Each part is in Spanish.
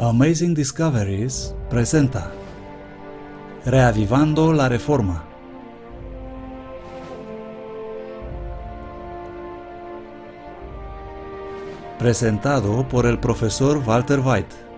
Amazing Discoveries presenta Reavivando la Reforma. Presentado por el profesor Walter White.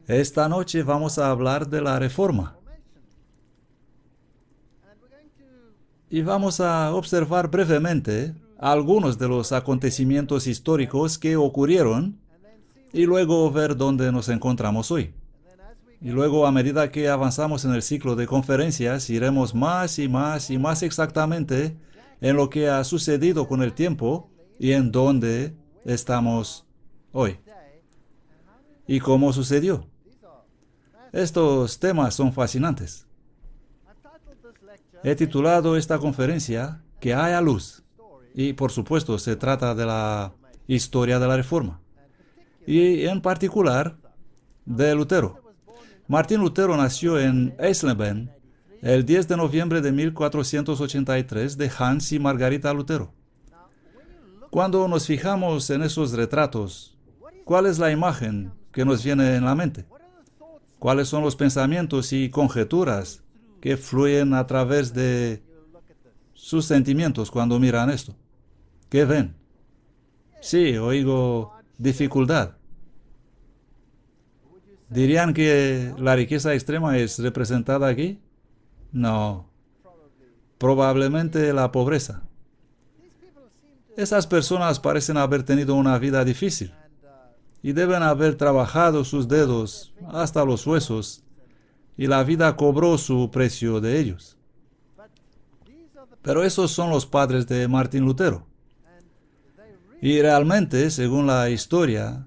Esta noche vamos a hablar de la Reforma. Y vamos a observar brevemente algunos de los acontecimientos históricos que ocurrieron y luego ver dónde nos encontramos hoy. Y luego, a medida que avanzamos en el ciclo de conferencias, iremos más y más y más exactamente en lo que ha sucedido con el tiempo y en dónde estamos hoy. ¿Y cómo sucedió? Estos temas son fascinantes. He titulado esta conferencia "Que haya luz", y por supuesto se trata de la historia de la Reforma, y en particular de Lutero. Martín Lutero nació en Eisleben el 10 de noviembre de 1483 de Hans y Margarita Lutero. Cuando nos fijamos en esos retratos, ¿cuál es la imagen que nos viene en la mente? ¿Cuáles son los pensamientos y conjeturas que fluyen a través de sus sentimientos cuando miran esto? ¿Qué ven? Sí, oigo dificultad. ¿Dirían que la riqueza extrema es representada aquí? No. Probablemente la pobreza. Esas personas parecen haber tenido una vida difícil y deben haber trabajado sus dedos hasta los huesos, y la vida cobró su precio de ellos. Pero esos son los padres de Martín Lutero. Y realmente, según la historia,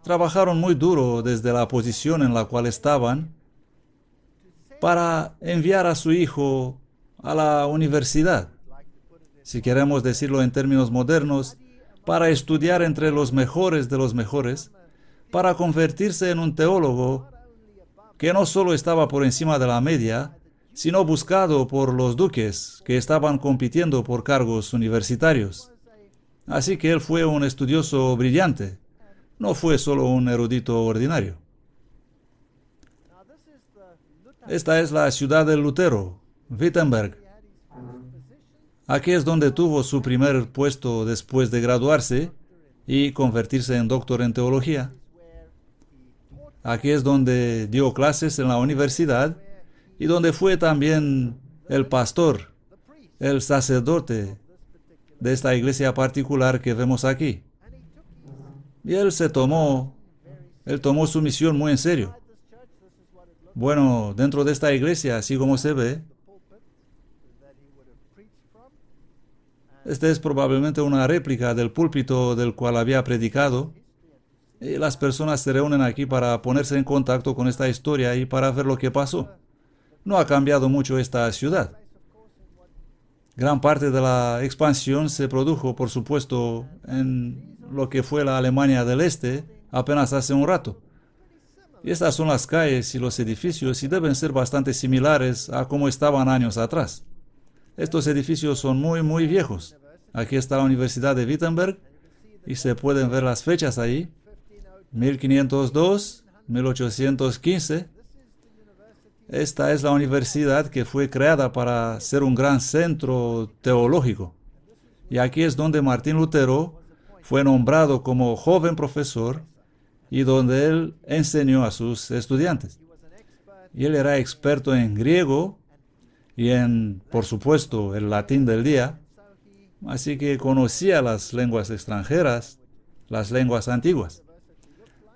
trabajaron muy duro desde la posición en la cual estaban para enviar a su hijo a la universidad, si queremos decirlo en términos modernos, para estudiar entre los mejores de los mejores, para convertirse en un teólogo que no solo estaba por encima de la media, sino buscado por los duques que estaban compitiendo por cargos universitarios. Así que él fue un estudioso brillante, no fue solo un erudito ordinario. Esta es la ciudad de Lutero, Wittenberg. Aquí es donde tuvo su primer puesto después de graduarse y convertirse en doctor en teología. Aquí es donde dio clases en la universidad y donde fue también el pastor, el sacerdote de esta iglesia particular que vemos aquí. Y él tomó su misión muy en serio. Bueno, dentro de esta iglesia, así como se ve, este es probablemente una réplica del púlpito del cual había predicado, Y las personas se reúnen aquí para ponerse en contacto con esta historia y para ver lo que pasó. No ha cambiado mucho esta ciudad. Gran parte de la expansión se produjo, por supuesto, en lo que fue la Alemania del Este apenas hace un rato. Y estas son las calles y los edificios y deben ser bastante similares a como estaban años atrás. Estos edificios son muy viejos. Aquí está la Universidad de Wittenberg y se pueden ver las fechas ahí. 1502, 1815. Esta es la universidad que fue creada para ser un gran centro teológico. Y aquí es donde Martín Lutero fue nombrado como joven profesor y donde él enseñó a sus estudiantes. Y él era experto en griego y en, por supuesto, el latín del día. Así que conocía las lenguas extranjeras, las lenguas antiguas.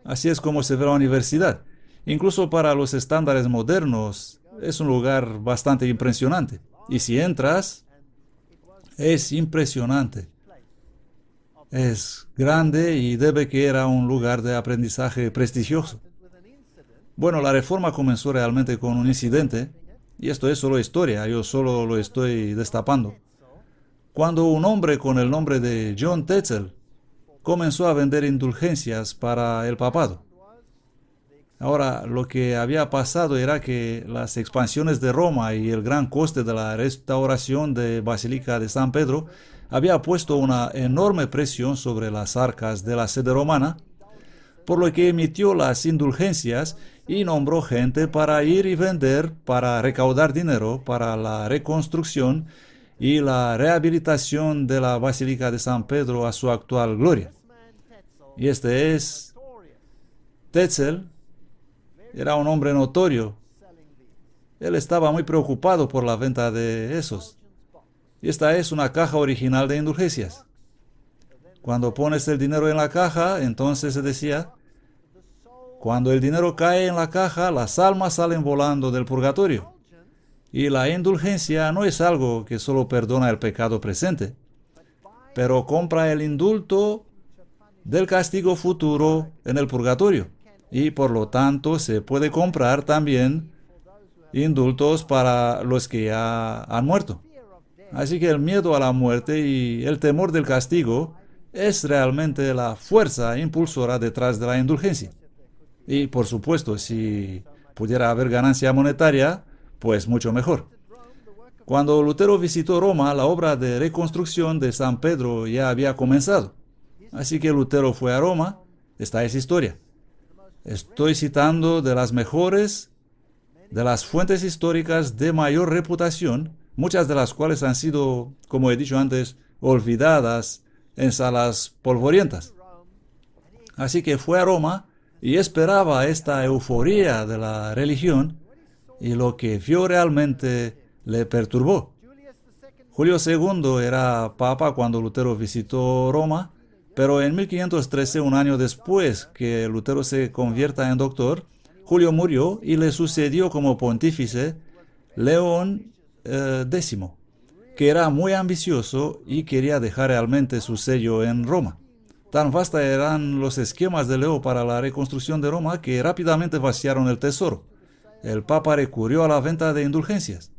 Así es como se ve la universidad. Incluso para los estándares modernos, es un lugar bastante impresionante. Y si entras, es impresionante. Es grande y debe que era un lugar de aprendizaje prestigioso. Bueno, la reforma comenzó realmente con un incidente, y esto es solo historia, yo solo lo estoy destapando. Cuando un hombre con el nombre de John Tetzel comenzó a vender indulgencias para el papado. Ahora, lo que había pasado era que las expansiones de Roma y el gran coste de la restauración de Basílica de San Pedro había puesto una enorme presión sobre las arcas de la sede romana, por lo que emitió las indulgencias y nombró gente para ir y vender, para recaudar dinero para la reconstrucción y la rehabilitación de la Basílica de San Pedro a su actual gloria. Y este es Tetzel. Era un hombre notorio. Él estaba muy preocupado por la venta de esos. Y esta es una caja original de indulgencias. Cuando pones el dinero en la caja, entonces se decía, cuando el dinero cae en la caja, las almas salen volando del purgatorio. Y la indulgencia no es algo que solo perdona el pecado presente, pero compra el indulto del castigo futuro en el purgatorio. Y por lo tanto se puede comprar también indultos para los que ya han muerto. Así que el miedo a la muerte y el temor del castigo es realmente la fuerza impulsora detrás de la indulgencia. Y por supuesto, si pudiera haber ganancia monetaria, pues mucho mejor. Cuando Lutero visitó Roma, la obra de reconstrucción de San Pedro ya había comenzado. Así que Lutero fue a Roma. Esta es historia. Estoy citando de las mejores, de las fuentes históricas de mayor reputación, muchas de las cuales han sido, como he dicho antes, olvidadas en salas polvorientas. Así que fue a Roma y esperaba esta euforia de la religión, y lo que vio realmente le perturbó. Julio II era papa cuando Lutero visitó Roma, pero en 1513, un año después que Lutero se convierta en doctor, Julio murió y le sucedió como pontífice León X, que era muy ambicioso y quería dejar realmente su sello en Roma. Tan vastos eran los esquemas de Leo para la reconstrucción de Roma que rápidamente vaciaron el tesoro. El Papa recurrió a la venta de indulgencias.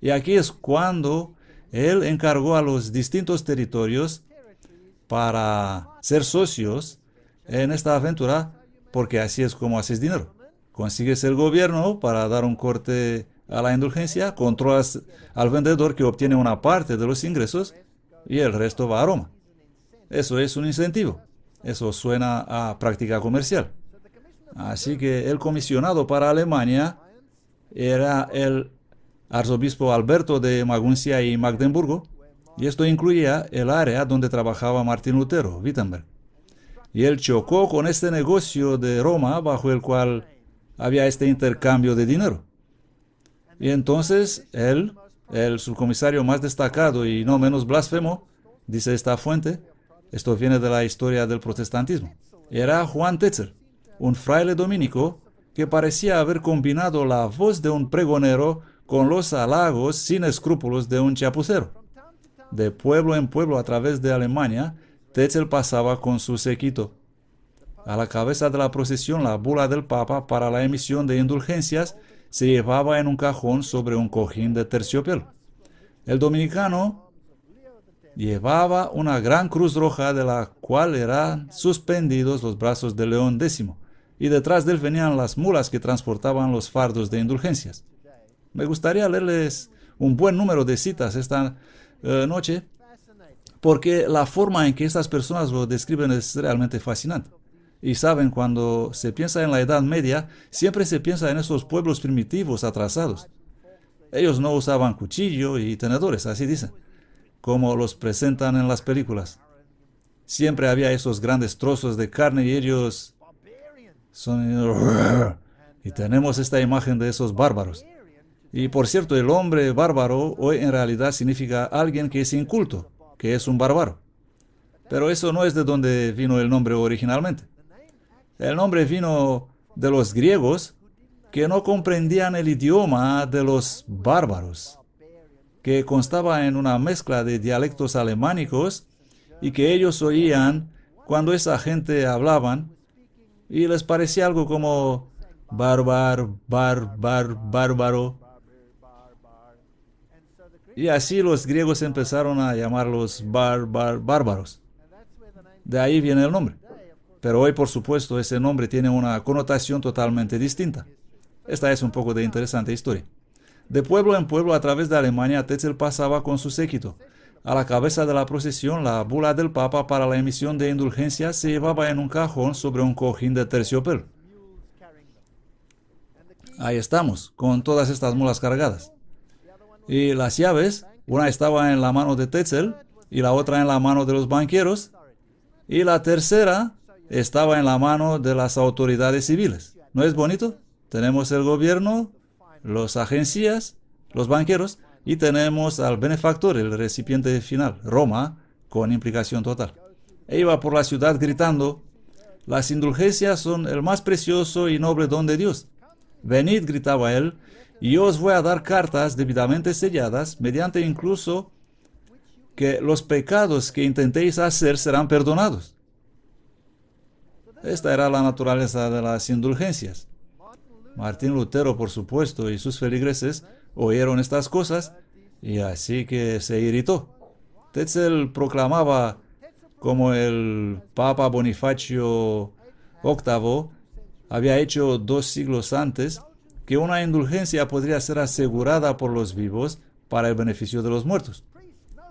Y aquí es cuando él encargó a los distintos territorios para ser socios en esta aventura, porque así es como haces dinero. Consigues el gobierno para dar un corte a la indulgencia, controlas al vendedor que obtiene una parte de los ingresos y el resto va a Roma. Eso es un incentivo. Eso suena a práctica comercial. Así que el comisionado para Alemania era el arzobispo Alberto de Maguncia y Magdeburgo, y esto incluía el área donde trabajaba Martín Lutero, Wittenberg. Y él chocó con este negocio de Roma bajo el cual había este intercambio de dinero. Y entonces él, el subcomisario más destacado y no menos blasfemo, dice esta fuente, esto viene de la historia del protestantismo, era Juan Tetzel, un fraile dominico que parecía haber combinado la voz de un pregonero con los halagos sin escrúpulos de un chapucero. De pueblo en pueblo a través de Alemania, Tetzel pasaba con su séquito. A la cabeza de la procesión, la bula del Papa para la emisión de indulgencias se llevaba en un cajón sobre un cojín de terciopelo. El dominicano llevaba una gran cruz roja de la cual eran suspendidos los brazos de León X, y detrás de él venían las mulas que transportaban los fardos de indulgencias. Me gustaría leerles un buen número de citas esta noche, porque la forma en que estas personas lo describen es realmente fascinante. Y saben, cuando se piensa en la Edad Media, siempre se piensa en esos pueblos primitivos atrasados. Ellos no usaban cuchillo y tenedores, así dicen, como los presentan en las películas. Siempre había esos grandes trozos de carne y ellos son... Y tenemos esta imagen de esos bárbaros. Y por cierto, el hombre bárbaro hoy en realidad significa alguien que es inculto, que es un bárbaro. Pero eso no es de donde vino el nombre originalmente. El nombre vino de los griegos, que no comprendían el idioma de los bárbaros, que constaba en una mezcla de dialectos alemánicos y que ellos oían cuando esa gente hablaban y les parecía algo como bárbaro. Y así los griegos empezaron a llamarlos bárbaros. De ahí viene el nombre. Pero hoy, por supuesto, ese nombre tiene una connotación totalmente distinta. Esta es un poco de interesante historia. De pueblo en pueblo a través de Alemania, Tetzel pasaba con su séquito. A la cabeza de la procesión, la bula del Papa para la emisión de indulgencias se llevaba en un cajón sobre un cojín de terciopelo. Ahí estamos, con todas estas mulas cargadas. Y las llaves, una estaba en la mano de Tetzel y la otra en la mano de los banqueros, y la tercera estaba en la mano de las autoridades civiles. ¿No es bonito? Tenemos el gobierno, las agencias, los banqueros, y tenemos al benefactor, el recipiente final, Roma, con implicación total. E iba por la ciudad gritando: las indulgencias son el más precioso y noble don de Dios. Venid, gritaba él, y yo os voy a dar cartas debidamente selladas, mediante incluso que los pecados que intentéis hacer serán perdonados. Esta era la naturaleza de las indulgencias. Martín Lutero, por supuesto, y sus feligreses oyeron estas cosas, y así que se irritó. Tetzel proclamaba, como el Papa Bonifacio VIII había hecho 2 siglos antes, que una indulgencia podría ser asegurada por los vivos para el beneficio de los muertos.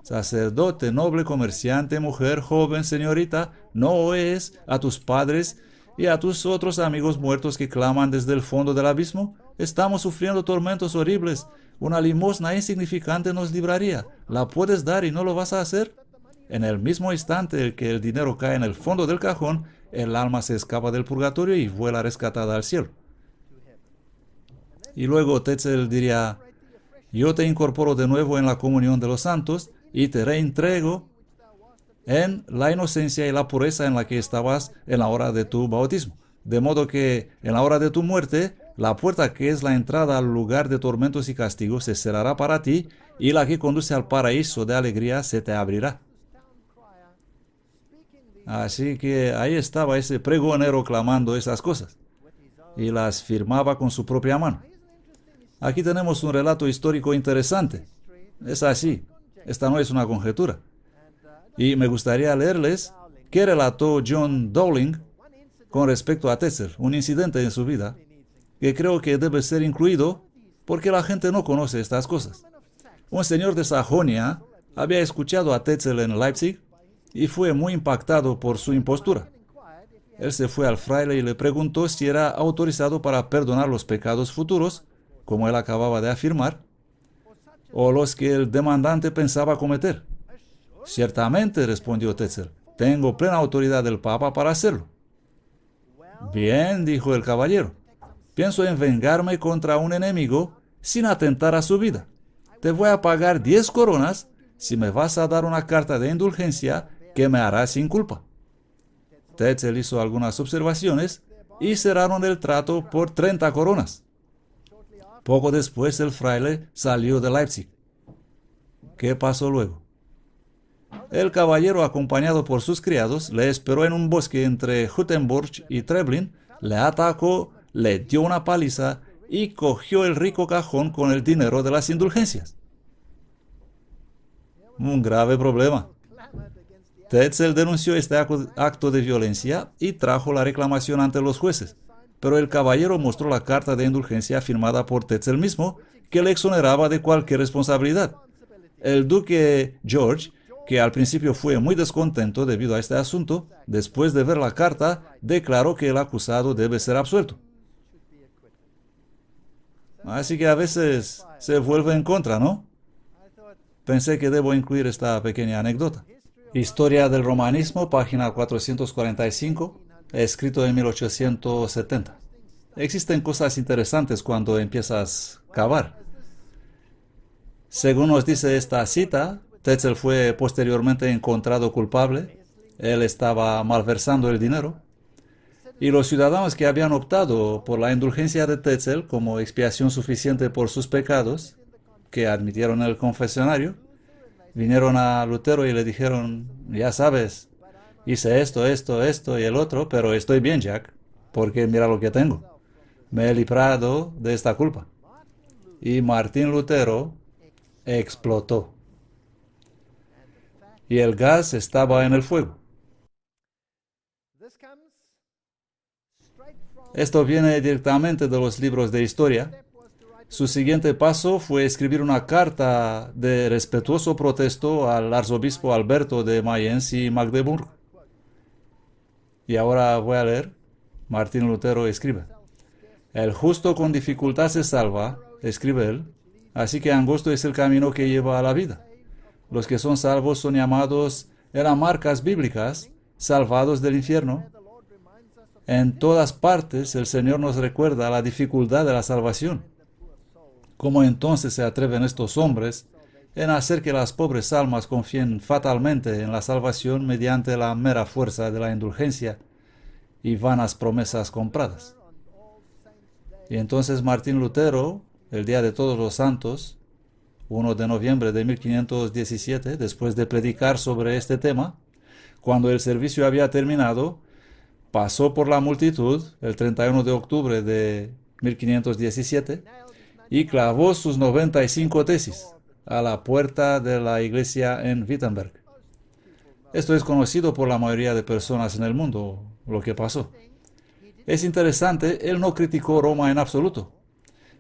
Sacerdote, noble, comerciante, mujer, joven, señorita, no oyes a tus padres y a tus otros amigos muertos que claman desde el fondo del abismo. Estamos sufriendo tormentos horribles. Una limosna insignificante nos libraría. ¿La puedes dar y no lo vas a hacer? En el mismo instante en que el dinero cae en el fondo del cajón, el alma se escapa del purgatorio y vuela rescatada al cielo. Y luego Tetzel diría: yo te incorporo de nuevo en la comunión de los santos y te reintrego en la inocencia y la pureza en la que estabas en la hora de tu bautismo. De modo que en la hora de tu muerte, la puerta que es la entrada al lugar de tormentos y castigos se cerrará para ti, y la que conduce al paraíso de alegría se te abrirá. Así que ahí estaba ese pregonero clamando esas cosas, y las firmaba con su propia mano. Aquí tenemos un relato histórico interesante. Es así. Esta no es una conjetura. Y me gustaría leerles qué relató John Dowling con respecto a Tetzel, un incidente en su vida que creo que debe ser incluido porque la gente no conoce estas cosas. Un señor de Sajonia había escuchado a Tetzel en Leipzig y fue muy impactado por su impostura. Él se fue al fraile y le preguntó si era autorizado para perdonar los pecados futuros, como él acababa de afirmar, o los que el demandante pensaba cometer. Ciertamente, respondió Tetzel, tengo plena autoridad del Papa para hacerlo. Bien, dijo el caballero, pienso en vengarme contra un enemigo sin atentar a su vida. Te voy a pagar 10 coronas si me vas a dar una carta de indulgencia que me hará sin culpa. Tetzel hizo algunas observaciones y cerraron el trato por 30 coronas. Poco después el fraile salió de Leipzig. ¿Qué pasó luego? El caballero, acompañado por sus criados, le esperó en un bosque entre Hüttenburg y Treblin, le atacó, le dio una paliza y cogió el rico cajón con el dinero de las indulgencias. Un grave problema. Tetzel denunció este acto de violencia y trajo la reclamación ante los jueces, pero el caballero mostró la carta de indulgencia firmada por Tetzel mismo, que le exoneraba de cualquier responsabilidad. El duque George, que al principio fue muy descontento debido a este asunto, después de ver la carta, declaró que el acusado debe ser absuelto. Así que a veces se vuelve en contra, ¿no? Pensé que debo incluir esta pequeña anécdota. Historia del romanismo, página 445, escrito en 1870. Existen cosas interesantes cuando empiezas a cavar. Según nos dice esta cita, Tetzel fue posteriormente encontrado culpable. Él estaba malversando el dinero. Y los ciudadanos que habían optado por la indulgencia de Tetzel como expiación suficiente por sus pecados, que admitieron en el confesionario, vinieron a Lutero y le dijeron, ya sabes, hice esto y el otro, pero estoy bien, Jack, porque mira lo que tengo. Me he librado de esta culpa. Y Martín Lutero explotó. Y el gas estaba en el fuego. Esto viene directamente de los libros de historia. Su siguiente paso fue escribir una carta de respetuoso protesto al arzobispo Alberto de Mayence y Magdeburgo. Y ahora voy a leer. Martín Lutero escribe: el justo con dificultad se salva, escribe él, así que angosto es el camino que lleva a la vida. Los que son salvos son llamados en las marcas bíblicas, salvados del infierno. En todas partes el Señor nos recuerda la dificultad de la salvación. ¿Cómo entonces se atreven estos hombres en hacer que las pobres almas confíen fatalmente en la salvación mediante la mera fuerza de la indulgencia y vanas promesas compradas? Y entonces Martín Lutero, el día de Todos los Santos, 1 de noviembre de 1517, después de predicar sobre este tema, cuando el servicio había terminado, pasó por la multitud el 31 de octubre de 1517 y clavó sus 95 tesis a la puerta de la iglesia en Wittenberg. Esto es conocido por la mayoría de personas en el mundo, lo que pasó. Es interesante, él no criticó Roma en absoluto.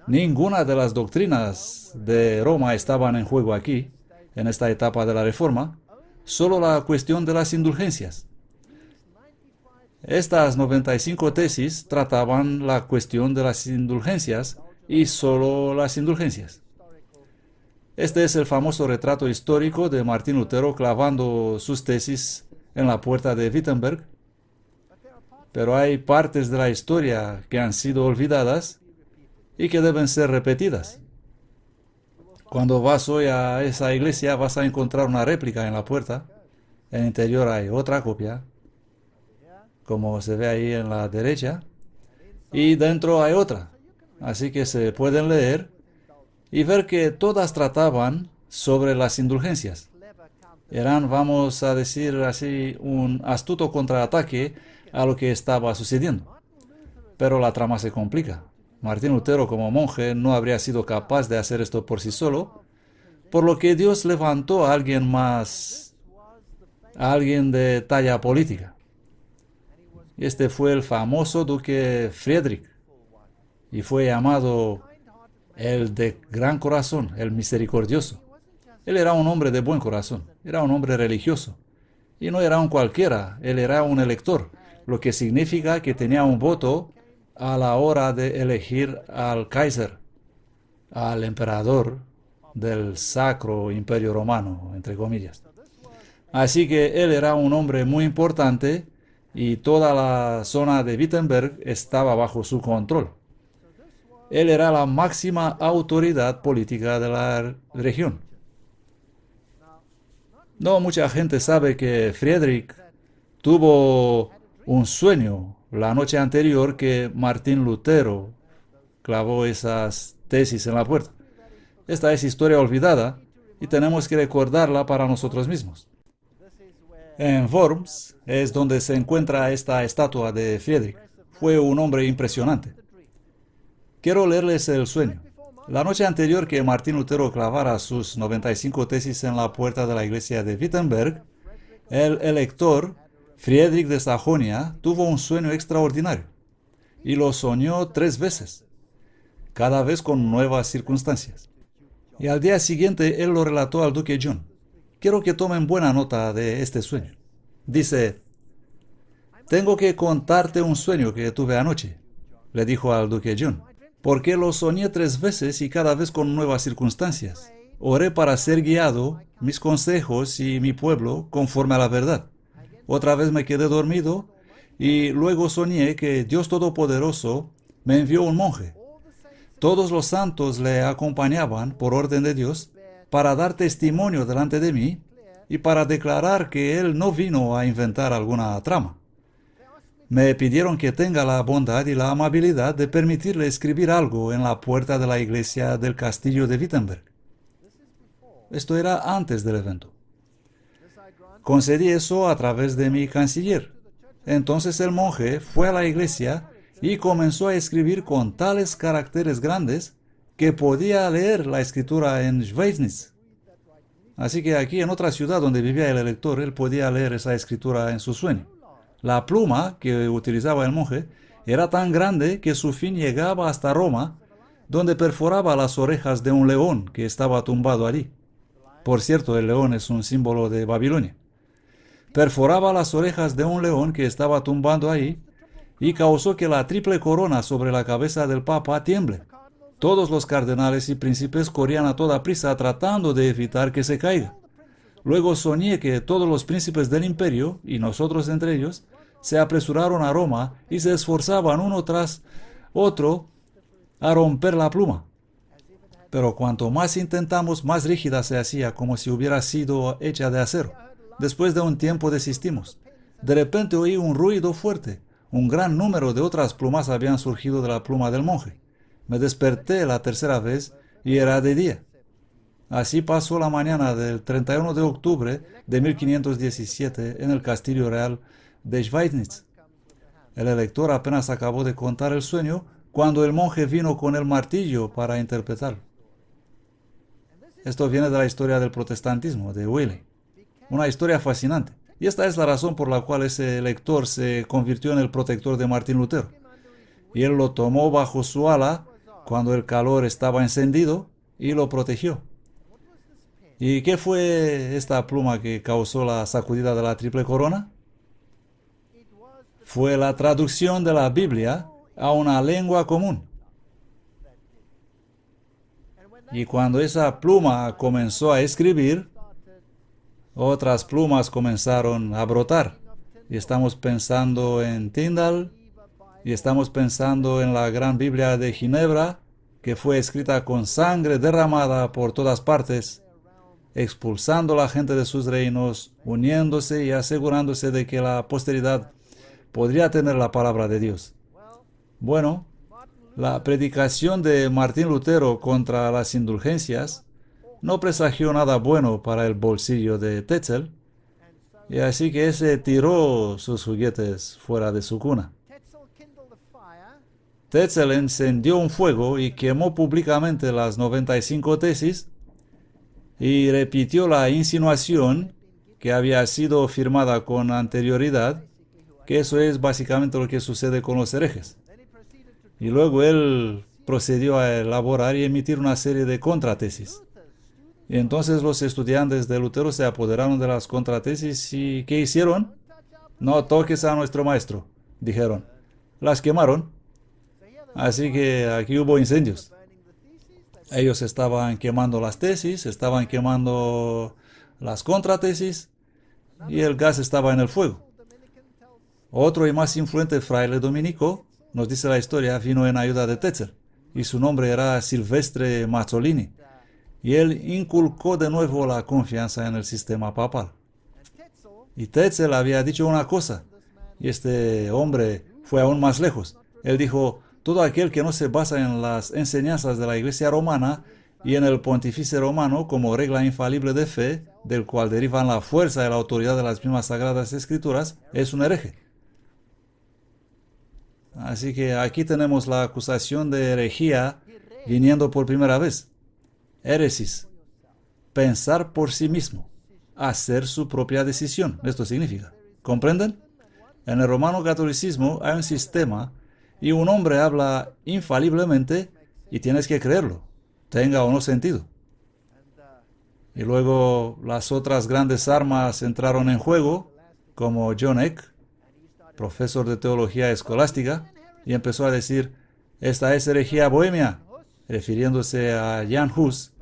Ninguna de las doctrinas de Roma estaban en juego aquí, en esta etapa de la Reforma, solo la cuestión de las indulgencias. Estas 95 tesis trataban la cuestión de las indulgencias y solo las indulgencias. Este es el famoso retrato histórico de Martín Lutero clavando sus tesis en la puerta de Wittenberg. Pero hay partes de la historia que han sido olvidadas y que deben ser repetidas. Cuando vas hoy a esa iglesia vas a encontrar una réplica en la puerta. En el interior hay otra copia, como se ve ahí en la derecha, y dentro hay otra. Así que se pueden leer y ver que todas trataban sobre las indulgencias. Eran, vamos a decir así, un astuto contraataque a lo que estaba sucediendo. Pero la trama se complica. Martín Lutero, como monje, no habría sido capaz de hacer esto por sí solo, por lo que Dios levantó a alguien más, a alguien de talla política. Y este fue el famoso duque Friedrich, y fue llamado el de gran corazón, el misericordioso. Él era un hombre de buen corazón, era un hombre religioso, y no era un cualquiera, él era un elector, lo que significa que tenía un voto a la hora de elegir al Kaiser, al emperador del Sacro Imperio Romano, entre comillas. Así que él era un hombre muy importante y toda la zona de Wittenberg estaba bajo su control. Él era la máxima autoridad política de la región. No mucha gente sabe que Friedrich tuvo un sueño la noche anterior que Martín Lutero clavó esas tesis en la puerta. Esta es historia olvidada y tenemos que recordarla para nosotros mismos. En Worms es donde se encuentra esta estatua de Friedrich. Fue un hombre impresionante. Quiero leerles el sueño. La noche anterior que Martín Lutero clavara sus 95 tesis en la puerta de la iglesia de Wittenberg, el elector Friedrich de Sajonia tuvo un sueño extraordinario y lo soñó 3 veces, cada vez con nuevas circunstancias. Y al día siguiente él lo relató al duque John. Quiero que tomen buena nota de este sueño. Dice: «Tengo que contarte un sueño que tuve anoche», le dijo al duque John, «porque lo soñé 3 veces y cada vez con nuevas circunstancias. Oré para ser guiado, mis consejos y mi pueblo conforme a la verdad. Otra vez me quedé dormido y luego soñé que Dios Todopoderoso me envió un monje. Todos los santos le acompañaban por orden de Dios para dar testimonio delante de mí y para declarar que él no vino a inventar alguna trama. Me pidieron que tenga la bondad y la amabilidad de permitirle escribir algo en la puerta de la iglesia del castillo de Wittenberg». Esto era antes del evento. Concedí eso a través de mi canciller. Entonces el monje fue a la iglesia y comenzó a escribir con tales caracteres grandes que podía leer la escritura en Schweidnitz. Así que aquí, en otra ciudad donde vivía el elector, él podía leer esa escritura en su sueño. La pluma que utilizaba el monje era tan grande que su fin llegaba hasta Roma, donde perforaba las orejas de un león que estaba tumbado allí. Por cierto, el león es un símbolo de Babilonia. Perforaba las orejas de un león que estaba tumbando ahí y causó que la triple corona sobre la cabeza del Papa tiemble. Todos los cardenales y príncipes corrían a toda prisa tratando de evitar que se caiga. Luego soñé que todos los príncipes del imperio, y nosotros entre ellos, se apresuraron a Roma y se esforzaban uno tras otro a romper la pluma. Pero cuanto más intentamos, más rígida se hacía, como si hubiera sido hecha de acero. Después de un tiempo desistimos. De repente oí un ruido fuerte. Un gran número de otras plumas habían surgido de la pluma del monje. Me desperté la tercera vez y era de día. Así pasó la mañana del 31 de octubre de 1517 en el castillo real de Schweidnitz. El elector apenas acabó de contar el sueño cuando el monje vino con el martillo para interpretarlo. Esto viene de la historia del protestantismo, de Wiley. Una historia fascinante. Y esta es la razón por la cual ese elector se convirtió en el protector de Martín Lutero. Y él lo tomó bajo su ala cuando el calor estaba encendido y lo protegió. ¿Y qué fue esta pluma que causó la sacudida de la triple corona? Fue la traducción de la Biblia a una lengua común. Y cuando esa pluma comenzó a escribir, otras plumas comenzaron a brotar. Y estamos pensando en Tyndall, y estamos pensando en la gran Biblia de Ginebra, que fue escrita con sangre derramada por todas partes, expulsando a la gente de sus reinos, uniéndose y asegurándose de que la posteridad podría tener la palabra de Dios. Bueno, la predicación de Martín Lutero contra las indulgencias no presagió nada bueno para el bolsillo de Tetzel, y así que ese tiró sus juguetes fuera de su cuna. Tetzel encendió un fuego y quemó públicamente las 95 tesis y repitió la insinuación que había sido firmada con anterioridad, que eso es básicamente lo que sucede con los herejes. Y luego él procedió a elaborar y emitir una serie de contratesis. Y entonces los estudiantes de Lutero se apoderaron de las contratesis y ¿qué hicieron? «No toques a nuestro maestro», dijeron. Las quemaron. Así que aquí hubo incendios. Ellos estaban quemando las tesis, estaban quemando las contratesis y el gas estaba en el fuego. Otro y más influente fraile dominico, nos dice la historia, vino en ayuda de Tetzel y su nombre era Silvestre Mazzolini. Y él inculcó de nuevo la confianza en el sistema papal. Y Tetzel había dicho una cosa, y este hombre fue aún más lejos. Él dijo: todo aquel que no se basa en las enseñanzas de la Iglesia romana y en el pontífice romano como regla infalible de fe, del cual derivan la fuerza y la autoridad de las mismas sagradas escrituras, es un hereje. Así que aquí tenemos la acusación de herejía viniendo por primera vez. Héresis, pensar por sí mismo, hacer su propia decisión. Esto significa, ¿comprenden? En el romano catolicismo hay un sistema y un hombre habla infaliblemente y tienes que creerlo, tenga o no sentido. Y luego las otras grandes armas entraron en juego, como John Eck, profesor de teología escolástica, y empezó a decir, esta es herejía bohemia, refiriéndose a Jan Hus,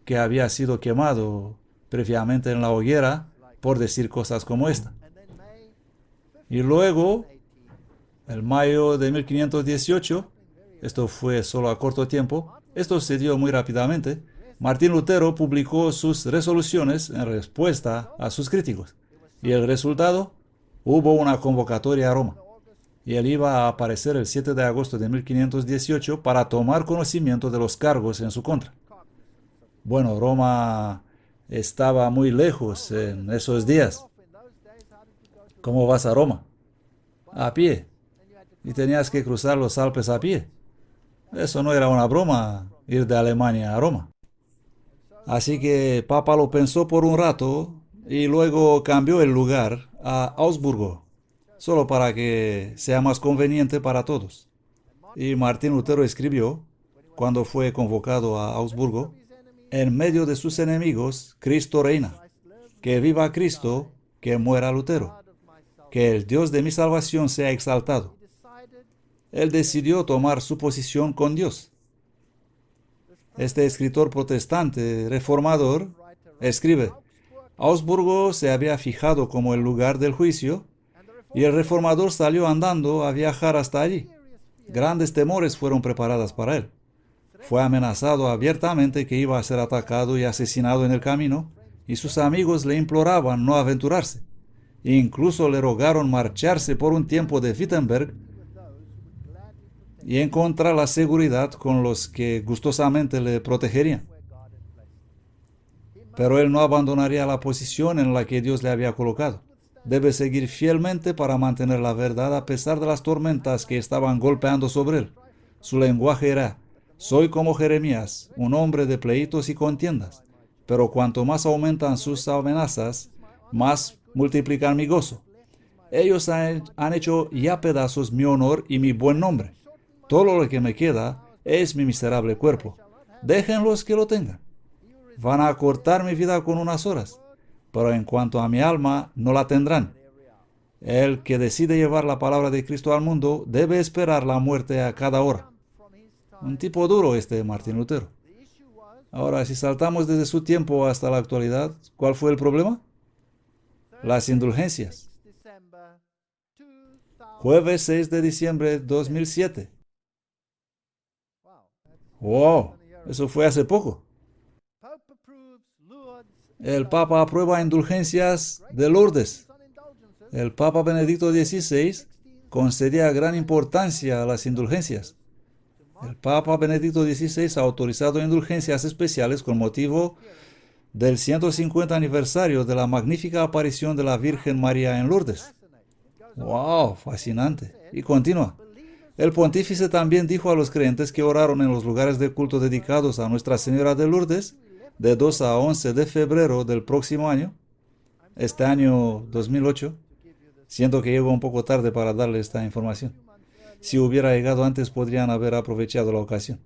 que había sido quemado previamente en la hoguera por decir cosas como esta. Y luego, en mayo de 1518, esto fue solo a corto tiempo, esto se dio muy rápidamente, Martín Lutero publicó sus resoluciones en respuesta a sus críticos. Y el resultado, hubo una convocatoria a Roma. Y él iba a aparecer el 7 de agosto de 1518 para tomar conocimiento de los cargos en su contra. Bueno, Roma estaba muy lejos en esos días. ¿Cómo vas a Roma? A pie. Y tenías que cruzar los Alpes a pie. Eso no era una broma, ir de Alemania a Roma. Así que Papa lo pensó por un rato y luego cambió el lugar a Augsburgo, solo para que sea más conveniente para todos. Y Martín Lutero escribió, cuando fue convocado a Augsburgo, en medio de sus enemigos, Cristo reina. Que viva Cristo, que muera Lutero. Que el Dios de mi salvación sea exaltado. Él decidió tomar su posición con Dios. Este escritor protestante reformador escribe, Augsburgo se había fijado como el lugar del juicio y el reformador salió andando a viajar hasta allí. Grandes temores fueron preparadas para él. Fue amenazado abiertamente que iba a ser atacado y asesinado en el camino, y sus amigos le imploraban no aventurarse. Incluso le rogaron marcharse por un tiempo de Wittenberg y encontrar la seguridad con los que gustosamente le protegerían. Pero él no abandonaría la posición en la que Dios le había colocado. Debe seguir fielmente para mantener la verdad a pesar de las tormentas que estaban golpeando sobre él. Su lenguaje era, soy como Jeremías, un hombre de pleitos y contiendas, pero cuanto más aumentan sus amenazas, más multiplican mi gozo. Ellos han hecho ya pedazos mi honor y mi buen nombre. Todo lo que me queda es mi miserable cuerpo. Déjenlos que lo tengan. Van a acortar mi vida con unas horas, pero en cuanto a mi alma, no la tendrán. El que decide llevar la palabra de Cristo al mundo debe esperar la muerte a cada hora. Un tipo duro este Martín Lutero. Ahora, si saltamos desde su tiempo hasta la actualidad, ¿cuál fue el problema? Las indulgencias. Jueves 6 de diciembre de 2007. ¡Wow! Eso fue hace poco. El Papa aprueba indulgencias de Lourdes. El Papa Benedicto XVI concedía gran importancia a las indulgencias. El Papa Benedicto XVI ha autorizado indulgencias especiales con motivo del 150 aniversario de la magnífica aparición de la Virgen María en Lourdes. ¡Wow! Fascinante. Y continúa. El pontífice también dijo a los creyentes que oraron en los lugares de culto dedicados a Nuestra Señora de Lourdes de 2 a 11 de febrero del próximo año, este año 2008. Siento que llego un poco tarde para darle esta información. Si hubiera llegado antes, podrían haber aprovechado la ocasión.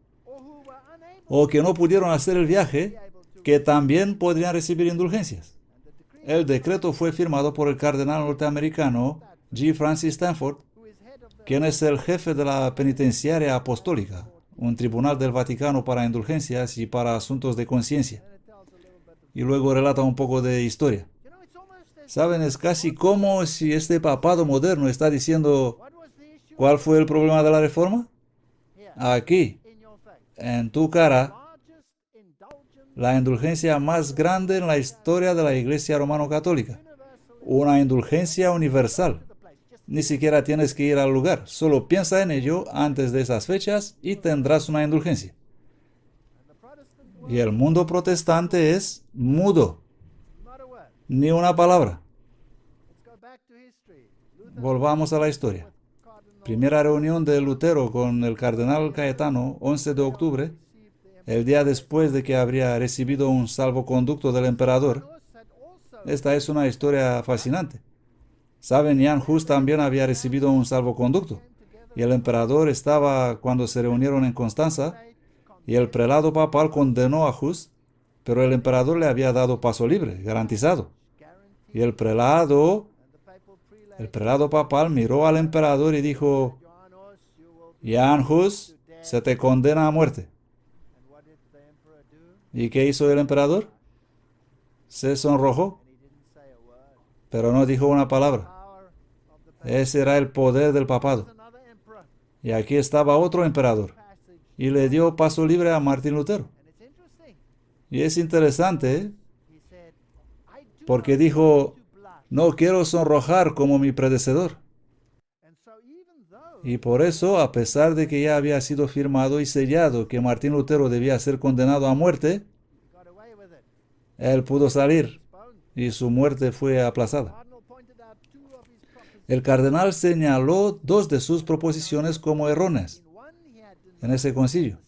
O que no pudieron hacer el viaje, que también podrían recibir indulgencias. El decreto fue firmado por el cardenal norteamericano G. Francis Stanford, quien es el jefe de la penitenciaria apostólica, un tribunal del Vaticano para indulgencias y para asuntos de conciencia. Y luego relata un poco de historia. ¿Saben? Es casi como si este papado moderno está diciendo, ¿cuál fue el problema de la reforma? Aquí, en tu cara, la indulgencia más grande en la historia de la Iglesia Romano-Católica. Una indulgencia universal. Ni siquiera tienes que ir al lugar. Solo piensa en ello antes de esas fechas y tendrás una indulgencia. Y el mundo protestante es mudo, ni una palabra. Volvamos a la historia. Primera reunión de Lutero con el cardenal Caetano, 11 de octubre, el día después de que habría recibido un salvoconducto del emperador. Esta es una historia fascinante. Saben, Jan Hus también había recibido un salvoconducto, y el emperador estaba cuando se reunieron en Constanza, y el prelado papal condenó a Hus, pero el emperador le había dado paso libre, garantizado. Y el prelado papal miró al emperador y dijo: Jan Hus, se te condena a muerte. ¿Y qué hizo el emperador? Se sonrojó, pero no dijo una palabra. Ese era el poder del papado. Y aquí estaba otro emperador, y le dio paso libre a Martín Lutero. Y es interesante, ¿eh? Porque dijo: no quiero sonrojar como mi predecesor. Y por eso, a pesar de que ya había sido firmado y sellado que Martín Lutero debía ser condenado a muerte, él pudo salir y su muerte fue aplazada. El cardenal señaló dos de sus proposiciones como erróneas en ese concilio.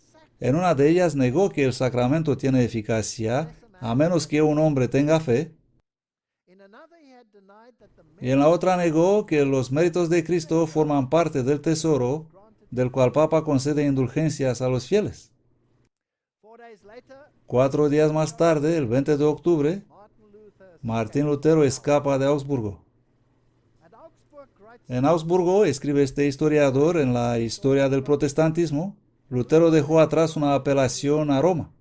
En una de ellas negó que el sacramento tiene eficacia a menos que un hombre tenga fe, y en la otra negó que los méritos de Cristo forman parte del tesoro del cual Papa concede indulgencias a los fieles. 4 días más tarde, el 20 de octubre, Martín Lutero escapa de Augsburgo. En Augsburgo, escribe este historiador, en la historia del protestantismo, Lutero dejó atrás una apelación a Roma.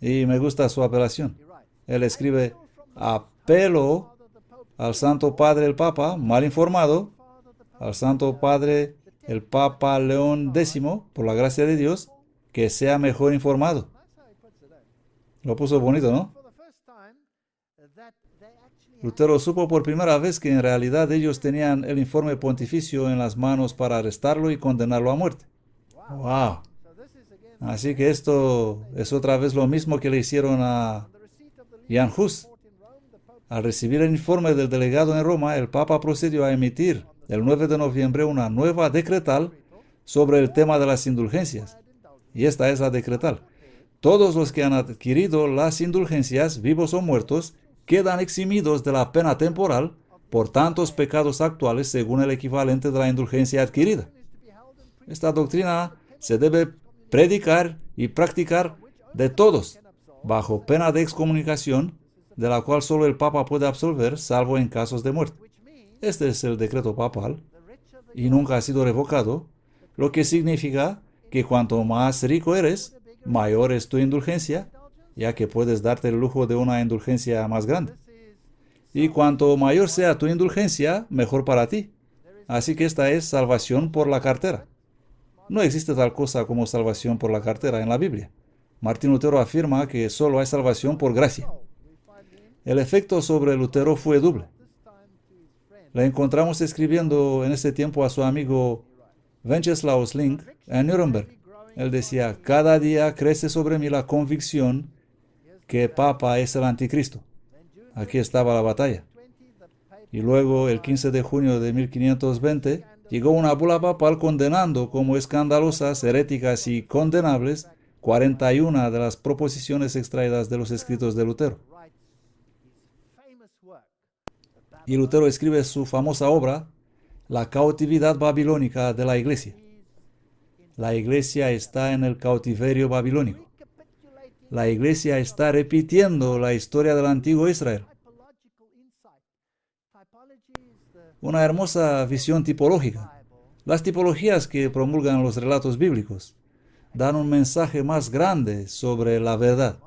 Y me gusta su apelación. Él escribe: apelo al Santo Padre el Papa, mal informado, al Santo Padre el Papa León X, por la gracia de Dios, que sea mejor informado. Lo puso bonito, ¿no? Lutero supo por primera vez que en realidad ellos tenían el informe pontificio en las manos para arrestarlo y condenarlo a muerte. ¡Wow! Así que esto es otra vez lo mismo que le hicieron a Jan Hus. Al recibir el informe del delegado en Roma, el Papa procedió a emitir el 9 de noviembre una nueva decretal sobre el tema de las indulgencias. Y esta es la decretal: todos los que han adquirido las indulgencias, vivos o muertos, quedan eximidos de la pena temporal por tantos pecados actuales según el equivalente de la indulgencia adquirida. Esta doctrina se debe predicar y practicar de todos, bajo pena de excomunicación, de la cual solo el Papa puede absolver, salvo en casos de muerte. Este es el decreto papal, y nunca ha sido revocado, lo que significa que cuanto más rico eres, mayor es tu indulgencia, ya que puedes darte el lujo de una indulgencia más grande. Y cuanto mayor sea tu indulgencia, mejor para ti. Así que esta es salvación por la cartera. No existe tal cosa como salvación por la cartera en la Biblia. Martín Lutero afirma que solo hay salvación por gracia. El efecto sobre Lutero fue doble. Le encontramos escribiendo en ese tiempo a su amigo Wenceslaus Link en Nuremberg. Él decía: cada día crece sobre mí la convicción que Papa es el anticristo. Aquí estaba la batalla. Y luego, el 15 de junio de 1520, llegó una bula papal condenando como escandalosas, heréticas y condenables 41 de las proposiciones extraídas de los escritos de Lutero. Y Lutero escribe su famosa obra, La cautividad babilónica de la Iglesia. La Iglesia está en el cautiverio babilónico. La Iglesia está repitiendo la historia del antiguo Israel. Una hermosa visión tipológica. Las tipologías que promulgan los relatos bíblicos dan un mensaje más grande sobre la verdad.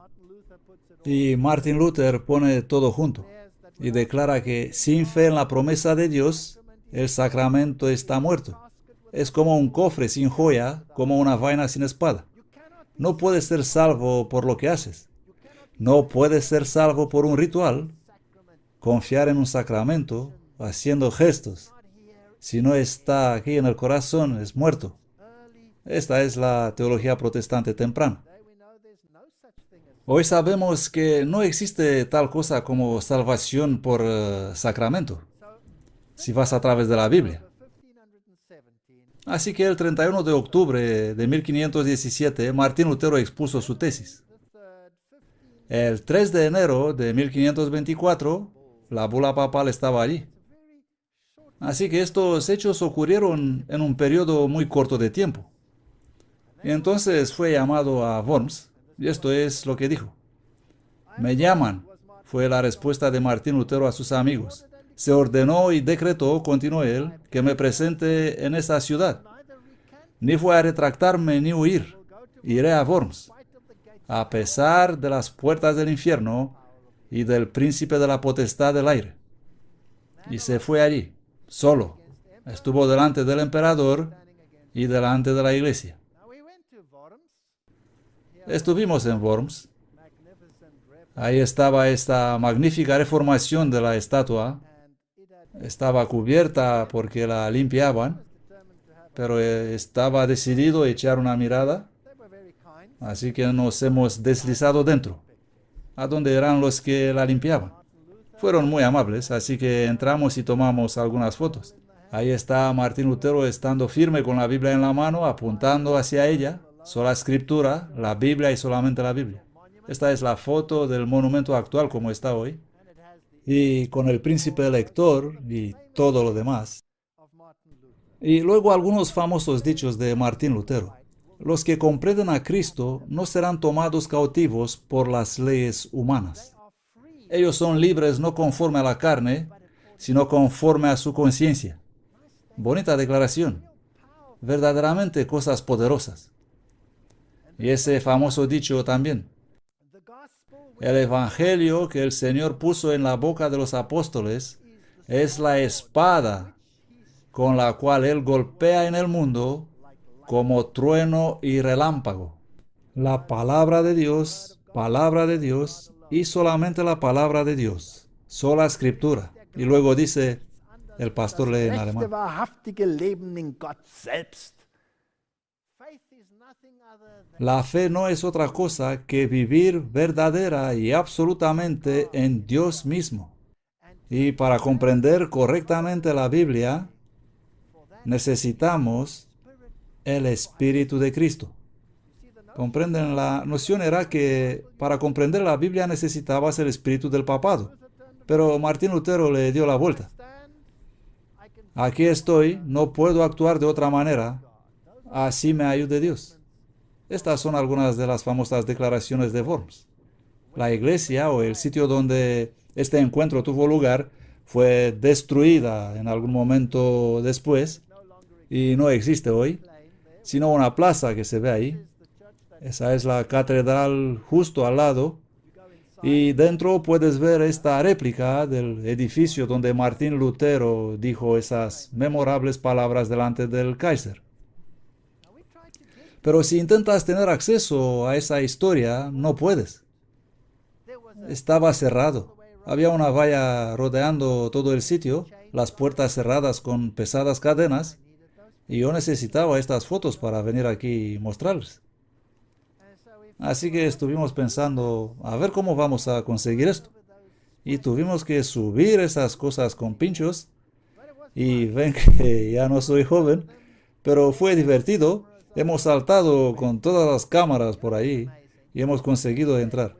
Y Martin Luther pone todo junto y declara que sin fe en la promesa de Dios, el sacramento está muerto. Es como un cofre sin joya, como una vaina sin espada. No puedes ser salvo por lo que haces. No puedes ser salvo por un ritual, confiar en un sacramento, haciendo gestos. Si no está aquí en el corazón, es muerto. Esta es la teología protestante temprana. Hoy sabemos que no existe tal cosa como salvación por sacramento, si vas a través de la Biblia. Así que el 31 de octubre de 1517, Martín Lutero expuso su tesis. El 3 de enero de 1524, la bula papal estaba allí. Así que estos hechos ocurrieron en un periodo muy corto de tiempo. Y entonces fue llamado a Worms, y esto es lo que dijo. Me llaman, fue la respuesta de Martín Lutero a sus amigos. Se ordenó y decretó, continuó él, que me presente en esa ciudad. Ni fue a retractarme ni huir. Iré a Worms, a pesar de las puertas del infierno y del príncipe de la potestad del aire. Y se fue allí, solo. Estuvo delante del emperador y delante de la iglesia. Estuvimos en Worms. Ahí estaba esta magnífica reformación de la estatua. Estaba cubierta porque la limpiaban, pero estaba decidido a echar una mirada. Así que nos hemos deslizado dentro, a donde eran los que la limpiaban. Fueron muy amables, así que entramos y tomamos algunas fotos. Ahí está Martín Lutero estando firme con la Biblia en la mano, apuntando hacia ella. Sola escritura, la Biblia y solamente la Biblia. Esta es la foto del monumento actual como está hoy. Y con el príncipe elector y todo lo demás. Y luego algunos famosos dichos de Martín Lutero. Los que comprenden a Cristo no serán tomados cautivos por las leyes humanas. Ellos son libres no conforme a la carne, sino conforme a su conciencia. Bonita declaración. Verdaderamente cosas poderosas. Y ese famoso dicho también. El evangelio que el Señor puso en la boca de los apóstoles es la espada con la cual Él golpea en el mundo como trueno y relámpago. La palabra de Dios y solamente la palabra de Dios. Sola escritura. Y luego dice, el pastor lee en alemán. La fe no es otra cosa que vivir verdadera y absolutamente en Dios mismo. Y para comprender correctamente la Biblia, necesitamos el Espíritu de Cristo. ¿Comprenden? La noción era que para comprender la Biblia necesitabas el espíritu del papado. Pero Martín Lutero le dio la vuelta. Aquí estoy, no puedo actuar de otra manera. Así me ayude Dios. Estas son algunas de las famosas declaraciones de Worms. La iglesia o el sitio donde este encuentro tuvo lugar fue destruida en algún momento después y no existe hoy, sino una plaza que se ve ahí. Esa es la catedral justo al lado y dentro puedes ver esta réplica del edificio donde Martín Lutero dijo esas memorables palabras delante del Kaiser. Pero si intentas tener acceso a esa historia, no puedes. Estaba cerrado. Había una valla rodeando todo el sitio, las puertas cerradas con pesadas cadenas, y yo necesitaba estas fotos para venir aquí y mostrarles. Así que estuvimos pensando, a ver cómo vamos a conseguir esto. Y tuvimos que subir esas cosas con pinchos. Y ven que ya no soy joven, pero fue divertido. Hemos saltado con todas las cámaras por ahí y hemos conseguido entrar.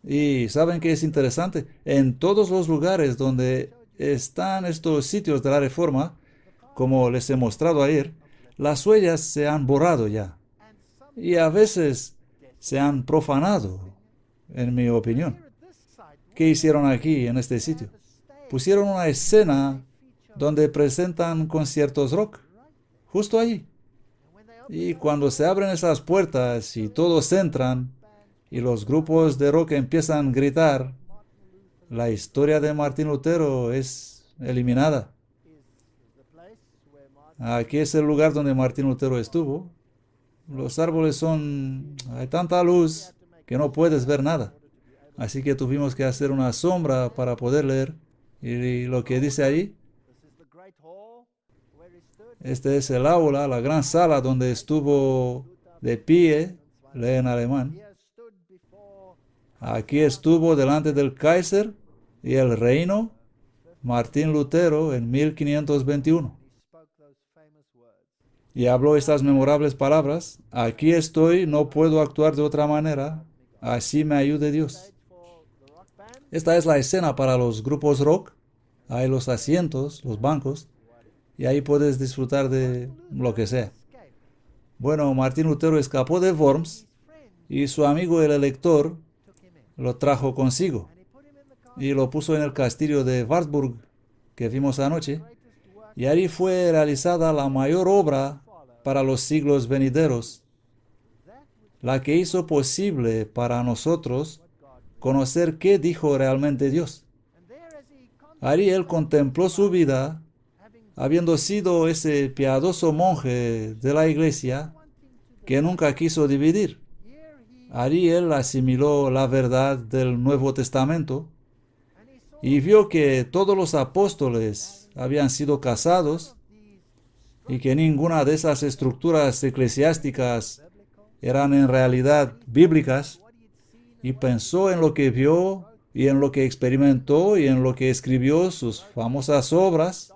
Y ¿saben qué es interesante? En todos los lugares donde están estos sitios de la Reforma, como les he mostrado ayer, las huellas se han borrado ya. Y a veces se han profanado, en mi opinión. ¿Qué hicieron aquí en este sitio? Pusieron una escena donde presentan conciertos rock, justo allí. Y cuando se abren esas puertas y todos entran y los grupos de rock empiezan a gritar, la historia de Martín Lutero es eliminada. Aquí es el lugar donde Martín Lutero estuvo. Los árboles hay tanta luz que no puedes ver nada. Así que tuvimos que hacer una sombra para poder leer. Y lo que dice ahí, este es el aula, la gran sala donde estuvo de pie, lee en alemán. Aquí estuvo delante del Kaiser y el reino Martín Lutero en 1521. Y habló estas memorables palabras: aquí estoy, no puedo actuar de otra manera, así me ayude Dios. Esta es la escena para los grupos rock. Hay los asientos, los bancos, y ahí puedes disfrutar de lo que sea. Bueno, Martín Lutero escapó de Worms y su amigo el elector lo trajo consigo y lo puso en el castillo de Wartburg que vimos anoche, y ahí fue realizada la mayor obra para los siglos venideros, la que hizo posible para nosotros conocer qué dijo realmente Dios. Ahí él contempló su vida, habiendo sido ese piadoso monje de la iglesia que nunca quiso dividir. Ahí él asimiló la verdad del Nuevo Testamento y vio que todos los apóstoles habían sido casados y que ninguna de esas estructuras eclesiásticas eran en realidad bíblicas, y pensó en lo que vio y en lo que experimentó y en lo que escribió sus famosas obras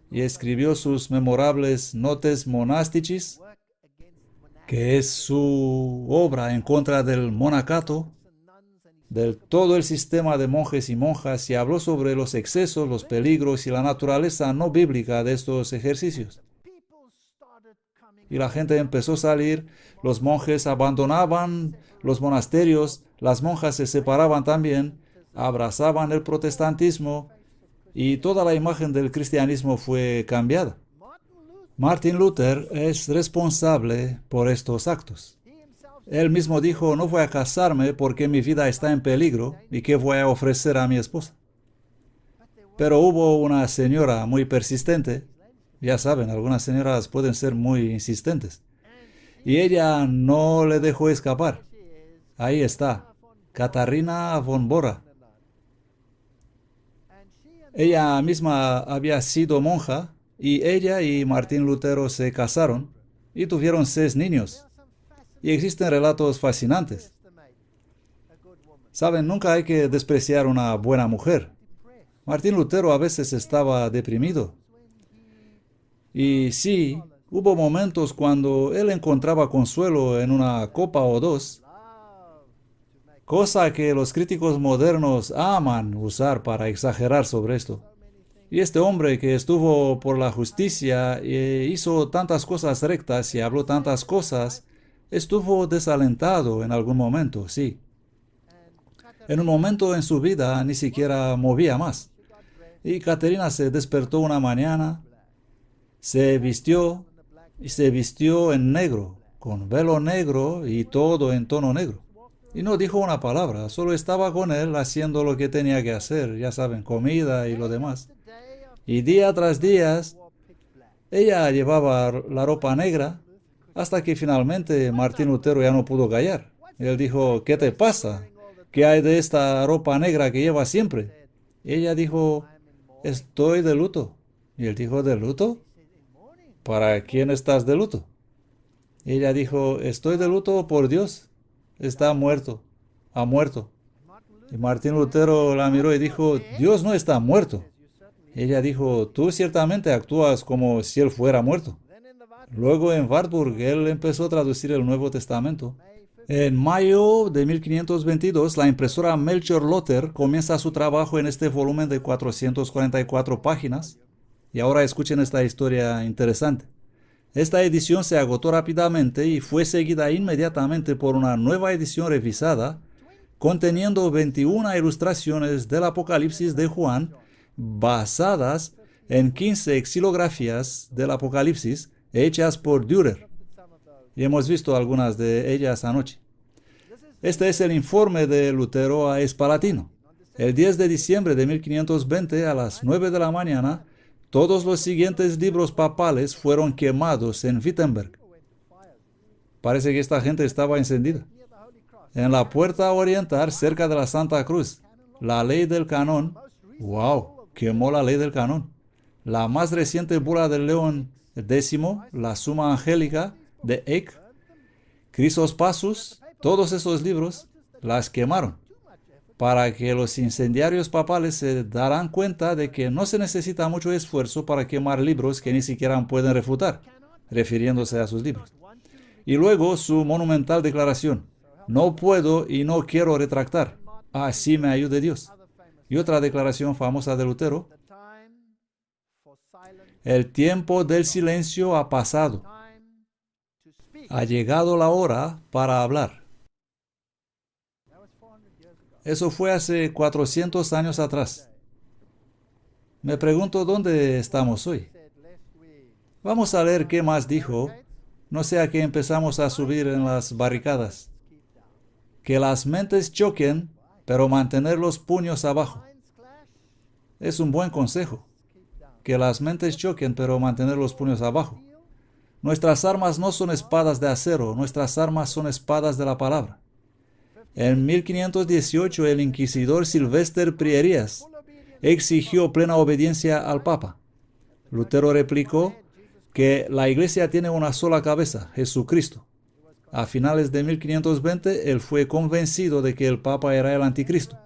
y escribió sus memorables Notes Monasticis, que es su obra en contra del monacato, del todo el sistema de monjes y monjas, y habló sobre los excesos, los peligros y la naturaleza no bíblica de estos ejercicios. Y la gente empezó a salir, los monjes abandonaban los monasterios, las monjas se separaban también, abrazaban el protestantismo, y toda la imagen del cristianismo fue cambiada. Martin Luther es responsable por estos actos. Él mismo dijo: no voy a casarme porque mi vida está en peligro y qué voy a ofrecer a mi esposa. Pero hubo una señora muy persistente. Ya saben, algunas señoras pueden ser muy insistentes. Y ella no le dejó escapar. Ahí está, Katharina von Bora. Ella misma había sido monja y ella y Martín Lutero se casaron y tuvieron 6 niños. Y existen relatos fascinantes. Saben, nunca hay que despreciar una buena mujer. Martín Lutero a veces estaba deprimido. Y sí, hubo momentos cuando él encontraba consuelo en una copa o dos, cosa que los críticos modernos aman usar para exagerar sobre esto. Y este hombre que estuvo por la justicia e hizo tantas cosas rectas y habló tantas cosas, estuvo desalentado en algún momento, sí. En un momento en su vida ni siquiera movía más. Y Caterina se despertó una mañana, se vistió en negro, con velo negro y todo en tono negro. Y no dijo una palabra, solo estaba con él haciendo lo que tenía que hacer, ya saben, comida y lo demás. Y día tras día, ella llevaba la ropa negra, hasta que finalmente Martín Lutero ya no pudo callar. Él dijo: ¿qué te pasa? ¿Qué hay de esta ropa negra que llevas siempre? Y ella dijo: estoy de luto. Y él dijo: ¿de luto? ¿Para quién estás de luto? Y ella dijo: estoy de luto por Dios. Está muerto. Ha muerto. Y Martín Lutero la miró y dijo: Dios no está muerto. Y ella dijo: tú ciertamente actúas como si él fuera muerto. Luego en Wartburg él empezó a traducir el Nuevo Testamento. En mayo de 1522 la impresora Melchior Lotter comienza su trabajo en este volumen de 444 páginas. Y ahora escuchen esta historia interesante. Esta edición se agotó rápidamente y fue seguida inmediatamente por una nueva edición revisada conteniendo 21 ilustraciones del Apocalipsis de Juan basadas en 15 xilografías del Apocalipsis hechas por Dürer. Y hemos visto algunas de ellas anoche. Este es el informe de Lutero a Spalatino. El 10 de diciembre de 1520 a las 9 de la mañana, todos los siguientes libros papales fueron quemados en Wittenberg. Parece que esta gente estaba encendida. En la puerta oriental, cerca de la Santa Cruz, la ley del canon, ¡wow!, quemó la ley del canon. La más reciente bula del León X, la Suma Angélica de Eck, Chrysospasus, todos esos libros, las quemaron, para que los incendiarios papales se darán cuenta de que no se necesita mucho esfuerzo para quemar libros que ni siquiera pueden refutar, refiriéndose a sus libros. Y luego su monumental declaración: no puedo y no quiero retractar, así me ayude Dios. Y otra declaración famosa de Lutero: el tiempo del silencio ha pasado, ha llegado la hora para hablar. Eso fue hace 400 años atrás. Me pregunto dónde estamos hoy. Vamos a leer qué más dijo, no sea que empezamos a subir en las barricadas. Que las mentes choquen, pero mantener los puños abajo. Es un buen consejo. Que las mentes choquen, pero mantener los puños abajo. Nuestras armas no son espadas de acero, nuestras armas son espadas de la palabra. En 1518, el inquisidor Silvestre Prierias exigió plena obediencia al Papa. Lutero replicó que la Iglesia tiene una sola cabeza, Jesucristo. A finales de 1520, él fue convencido de que el Papa era el Anticristo.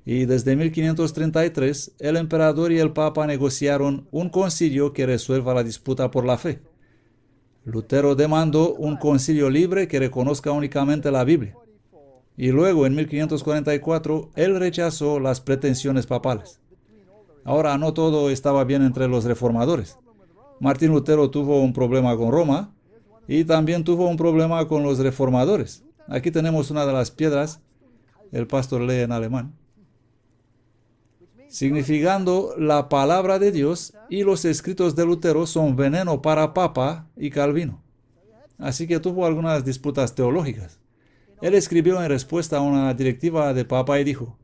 Y desde 1533, el emperador y el Papa negociaron un concilio que resuelva la disputa por la fe. Lutero demandó un concilio libre que reconozca únicamente la Biblia. Y luego, en 1544, él rechazó las pretensiones papales. Ahora, no todo estaba bien entre los reformadores. Martín Lutero tuvo un problema con Roma y también tuvo un problema con los reformadores. Aquí tenemos una de las piedras. El pastor lee en alemán. Significando la palabra de Dios y los escritos de Lutero son veneno para Papa y Calvino. Así que tuvo algunas disputas teológicas. Él escribió en respuesta a una directiva de Papa y dijo: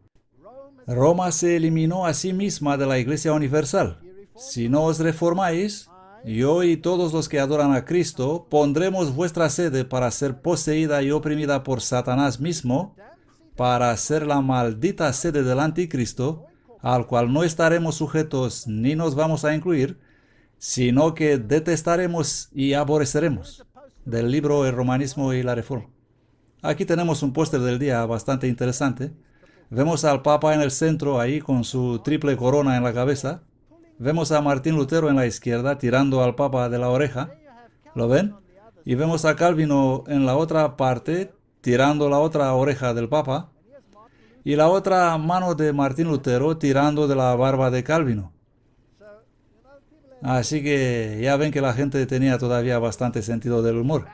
Roma se eliminó a sí misma de la Iglesia Universal. Si no os reformáis, yo y todos los que adoran a Cristo pondremos vuestra sede para ser poseída y oprimida por Satanás mismo, para ser la maldita sede del Anticristo, al cual no estaremos sujetos ni nos vamos a incluir, sino que detestaremos y aborreceremos. Del libro El Romanismo y la Reforma. Aquí tenemos un póster del día bastante interesante. Vemos al Papa en el centro, ahí con su triple corona en la cabeza. Vemos a Martín Lutero en la izquierda, tirando al Papa de la oreja. ¿Lo ven? Y vemos a Calvino en la otra parte, tirando la otra oreja del Papa. Y la otra mano de Martín Lutero tirando de la barba de Calvino. Así que ya ven que la gente tenía todavía bastante sentido del humor.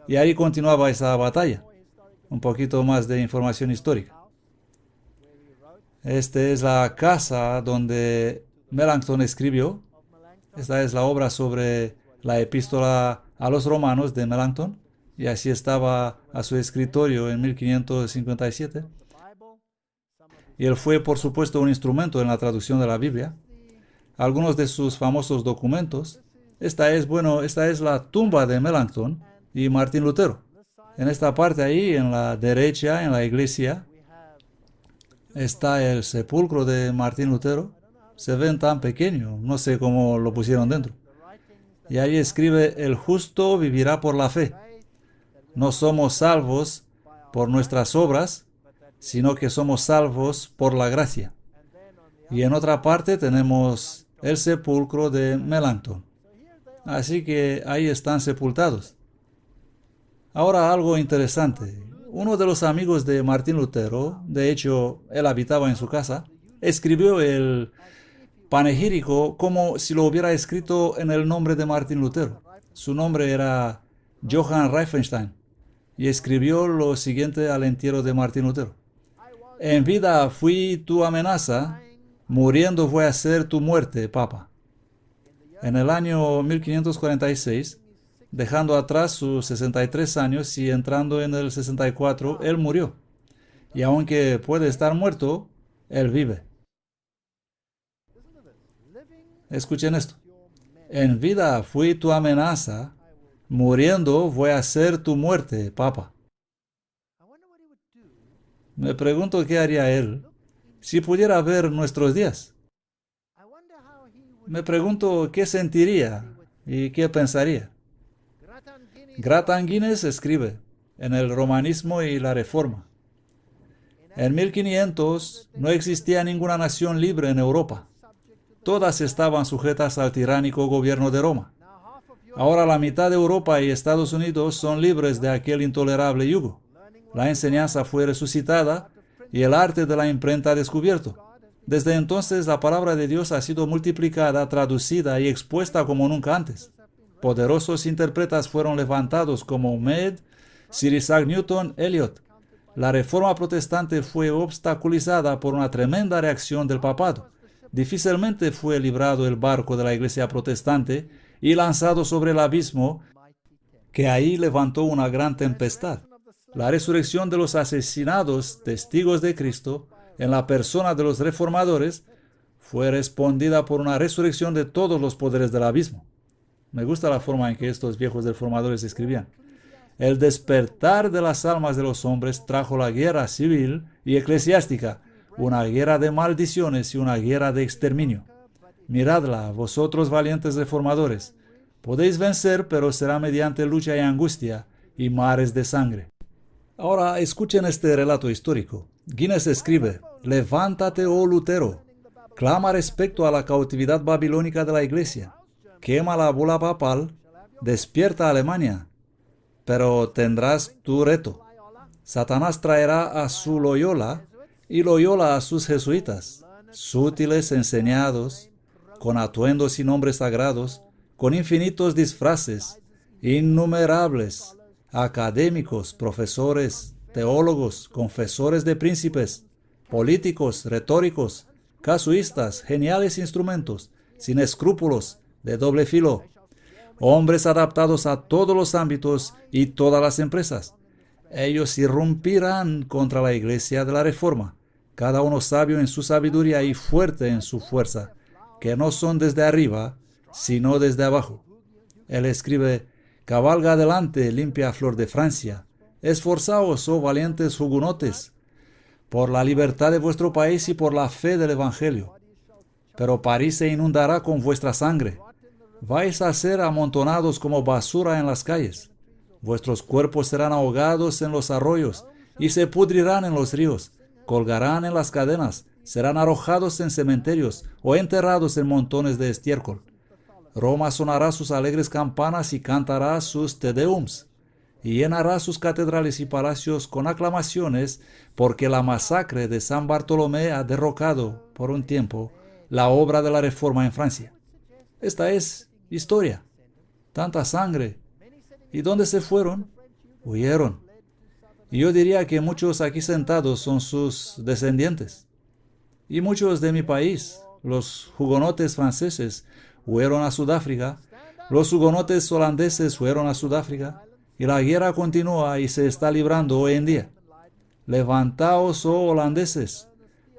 Y ahí continuaba esa batalla. Un poquito más de información histórica. Esta es la casa donde Melanchthon escribió. Esta es la obra sobre la epístola a los romanos de Melanchthon. Y así estaba a su escritorio en 1557. Y él fue, por supuesto, un instrumento en la traducción de la Biblia. Algunos de sus famosos documentos. Esta es la tumba de Melanchthon y Martín Lutero. En esta parte ahí, en la derecha, en la iglesia, está el sepulcro de Martín Lutero. Se ven tan pequeño, no sé cómo lo pusieron dentro. Y ahí escribe: el justo vivirá por la fe. No somos salvos por nuestras obras, sino que somos salvos por la gracia. Y en otra parte tenemos el sepulcro de Melanchthon. Así que ahí están sepultados. Ahora algo interesante. Uno de los amigos de Martín Lutero, de hecho, él habitaba en su casa, escribió el panegírico como si lo hubiera escrito en el nombre de Martín Lutero. Su nombre era Johann Reifenstein y escribió lo siguiente al entierro de Martín Lutero: en vida fui tu amenaza, muriendo voy a ser tu muerte, Papa. En el año 1546, dejando atrás sus 63 años y entrando en el 64, él murió. Y aunque puede estar muerto, él vive. Escuchen esto. En vida fui tu amenaza, muriendo voy a ser tu muerte, Papa. Me pregunto qué haría él si pudiera ver nuestros días. Me pregunto qué sentiría y qué pensaría. Gratan Guinness escribe en el Romanismo y la Reforma: En 1500 no existía ninguna nación libre en Europa. Todas estaban sujetas al tiránico gobierno de Roma. Ahora la mitad de Europa y Estados Unidos son libres de aquel intolerable yugo. La enseñanza fue resucitada y el arte de la imprenta descubierto. Desde entonces la palabra de Dios ha sido multiplicada, traducida y expuesta como nunca antes. Poderosos intérpretes fueron levantados como Mead, Sir Isaac Newton, Eliot. La reforma protestante fue obstaculizada por una tremenda reacción del papado. Difícilmente fue librado el barco de la iglesia protestante y lanzado sobre el abismo, que ahí levantó una gran tempestad. La resurrección de los asesinados testigos de Cristo en la persona de los reformadores fue respondida por una resurrección de todos los poderes del abismo. Me gusta la forma en que estos viejos reformadores escribían. El despertar de las almas de los hombres trajo la guerra civil y eclesiástica, una guerra de maldiciones y una guerra de exterminio. Miradla, vosotros valientes reformadores. Podéis vencer, pero será mediante lucha y angustia y mares de sangre. Ahora escuchen este relato histórico. Guinness escribe: levántate, oh Lutero, clama respecto a la cautividad babilónica de la iglesia, quema la bula papal, despierta Alemania, pero tendrás tu reto. Satanás traerá a su Loyola y Loyola a sus jesuitas, sutiles, enseñados, con atuendos y nombres sagrados, con infinitos disfraces, innumerables, académicos, profesores, teólogos, confesores de príncipes, políticos, retóricos, casuistas, geniales instrumentos, sin escrúpulos, de doble filo, hombres adaptados a todos los ámbitos y todas las empresas. Ellos irrumpirán contra la iglesia de la Reforma, cada uno sabio en su sabiduría y fuerte en su fuerza, que no son desde arriba, sino desde abajo. Él escribe: cabalga adelante, limpia flor de Francia, esforzaos, oh valientes hugonotes, por la libertad de vuestro país y por la fe del Evangelio. Pero París se inundará con vuestra sangre. Vais a ser amontonados como basura en las calles. Vuestros cuerpos serán ahogados en los arroyos y se pudrirán en los ríos, colgarán en las cadenas, serán arrojados en cementerios o enterrados en montones de estiércol. Roma sonará sus alegres campanas y cantará sus Te Deums, y llenará sus catedrales y palacios con aclamaciones, porque la masacre de San Bartolomé ha derrocado, por un tiempo, la obra de la Reforma en Francia. Esta es historia. Tanta sangre. ¿Y dónde se fueron? Huyeron. Y yo diría que muchos aquí sentados son sus descendientes. Y muchos de mi país, los hugonotes franceses, huyeron a Sudáfrica, los hugonotes holandeses fueron a Sudáfrica, y la guerra continúa y se está librando hoy en día. Levantaos, oh holandeses,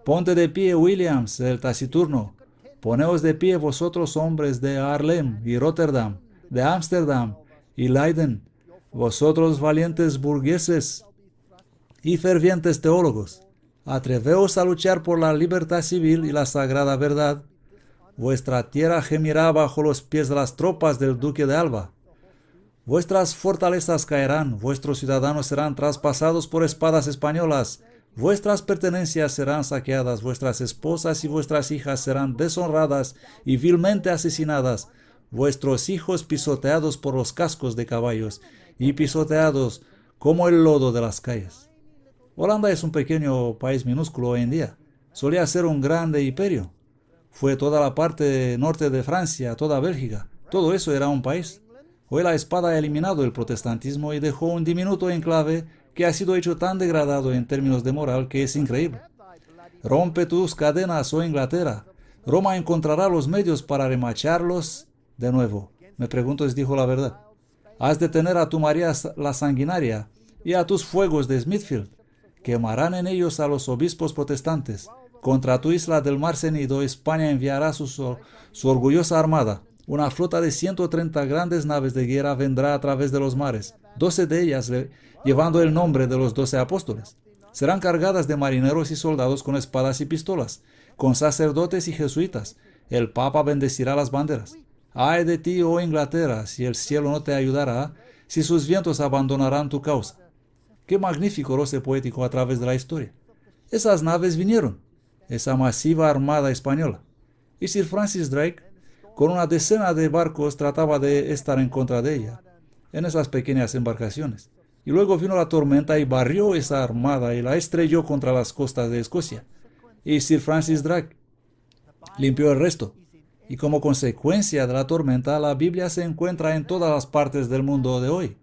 ponte de pie, Williams, el taciturno, poneos de pie vosotros hombres de Haarlem y Rotterdam, de Ámsterdam y Leiden, vosotros valientes burgueses y fervientes teólogos, atreveos a luchar por la libertad civil y la sagrada verdad. Vuestra tierra gemirá bajo los pies de las tropas del duque de Alba. Vuestras fortalezas caerán, vuestros ciudadanos serán traspasados por espadas españolas, vuestras pertenencias serán saqueadas, vuestras esposas y vuestras hijas serán deshonradas y vilmente asesinadas, vuestros hijos pisoteados por los cascos de caballos y pisoteados como el lodo de las calles. Holanda es un pequeño país minúsculo hoy en día. Solía ser un grande imperio. Fue toda la parte norte de Francia, toda Bélgica. Todo eso era un país. Hoy la espada ha eliminado el protestantismo y dejó un diminuto enclave que ha sido hecho tan degradado en términos de moral que es increíble. Rompe tus cadenas, oh Inglaterra. Roma encontrará los medios para remacharlos de nuevo. Me pregunto si dijo la verdad. Has de tener a tu María la Sanguinaria y a tus fuegos de Smithfield. Quemarán en ellos a los obispos protestantes. Contra tu isla del Mar Cenido, España enviará su orgullosa armada. Una flota de 130 grandes naves de guerra vendrá a través de los mares, 12 de ellas llevando el nombre de los 12 apóstoles. Serán cargadas de marineros y soldados con espadas y pistolas, con sacerdotes y jesuitas. El Papa bendecirá las banderas. Ay de ti, oh Inglaterra, si el cielo no te ayudará, si sus vientos abandonarán tu causa. Qué magnífico roce poético a través de la historia. esas naves vinieron, esa masiva armada española. Y Sir Francis Drake, con una decena de barcos, trataba de estar en contra de ella, en esas pequeñas embarcaciones. Y luego vino la tormenta y barrió esa armada y la estrelló contra las costas de Escocia. Y Sir Francis Drake limpió el resto. Y como consecuencia de la tormenta, la Biblia se encuentra en todas las partes del mundo de hoy.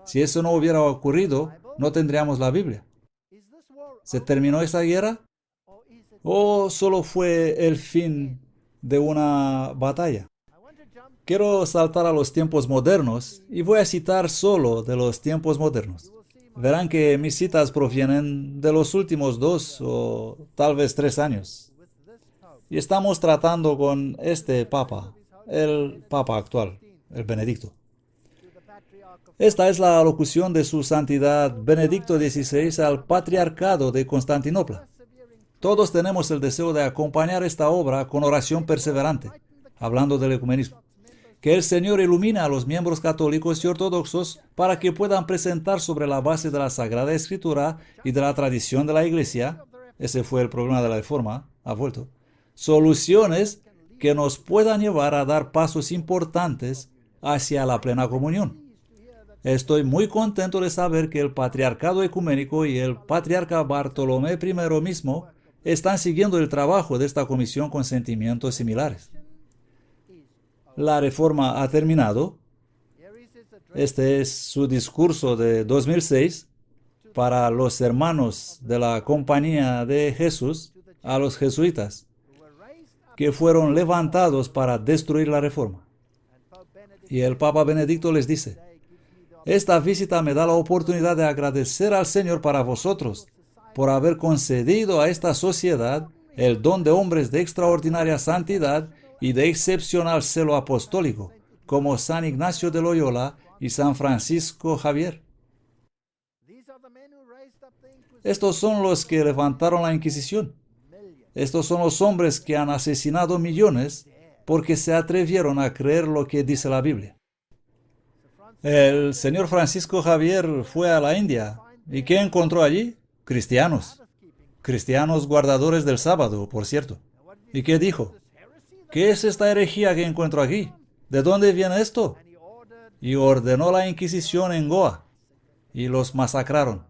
Si eso no hubiera ocurrido, no tendríamos la Biblia. ¿Se terminó esa guerra? ¿O solo fue el fin de una batalla? Quiero saltar a los tiempos modernos y voy a citar solo de los tiempos modernos. Verán que mis citas provienen de los últimos 2 o tal vez 3 años. Y estamos tratando con este Papa, el Papa actual, el Benedicto. Esta es la alocución de su Santidad Benedicto XVI al Patriarcado de Constantinopla. Todos tenemos el deseo de acompañar esta obra con oración perseverante, hablando del ecumenismo. Que el Señor ilumine a los miembros católicos y ortodoxos para que puedan presentar sobre la base de la Sagrada Escritura y de la tradición de la Iglesia, ese fue el problema de la Reforma, ha vuelto, soluciones que nos puedan llevar a dar pasos importantes hacia la plena comunión. Estoy muy contento de saber que el Patriarcado Ecuménico y el Patriarca Bartolomé I mismo están siguiendo el trabajo de esta comisión con sentimientos similares. La Reforma ha terminado. Este es su discurso de 2006 para los hermanos de la Compañía de Jesús, a los jesuitas, que fueron levantados para destruir la Reforma. Y el Papa Benedicto les dice: esta visita me da la oportunidad de agradecer al Señor para vosotros, por haber concedido a esta sociedad el don de hombres de extraordinaria santidad y de excepcional celo apostólico, como San Ignacio de Loyola y San Francisco Javier. Estos son los que levantaron la Inquisición. Estos son los hombres que han asesinado millones porque se atrevieron a creer lo que dice la Biblia. El señor Francisco Javier fue a la India. ¿Y qué encontró allí? Cristianos. Cristianos guardadores del sábado, por cierto. ¿Y qué dijo? ¿Qué es esta herejía que encuentro aquí? ¿De dónde viene esto? Y ordenó la Inquisición en Goa. Y los masacraron.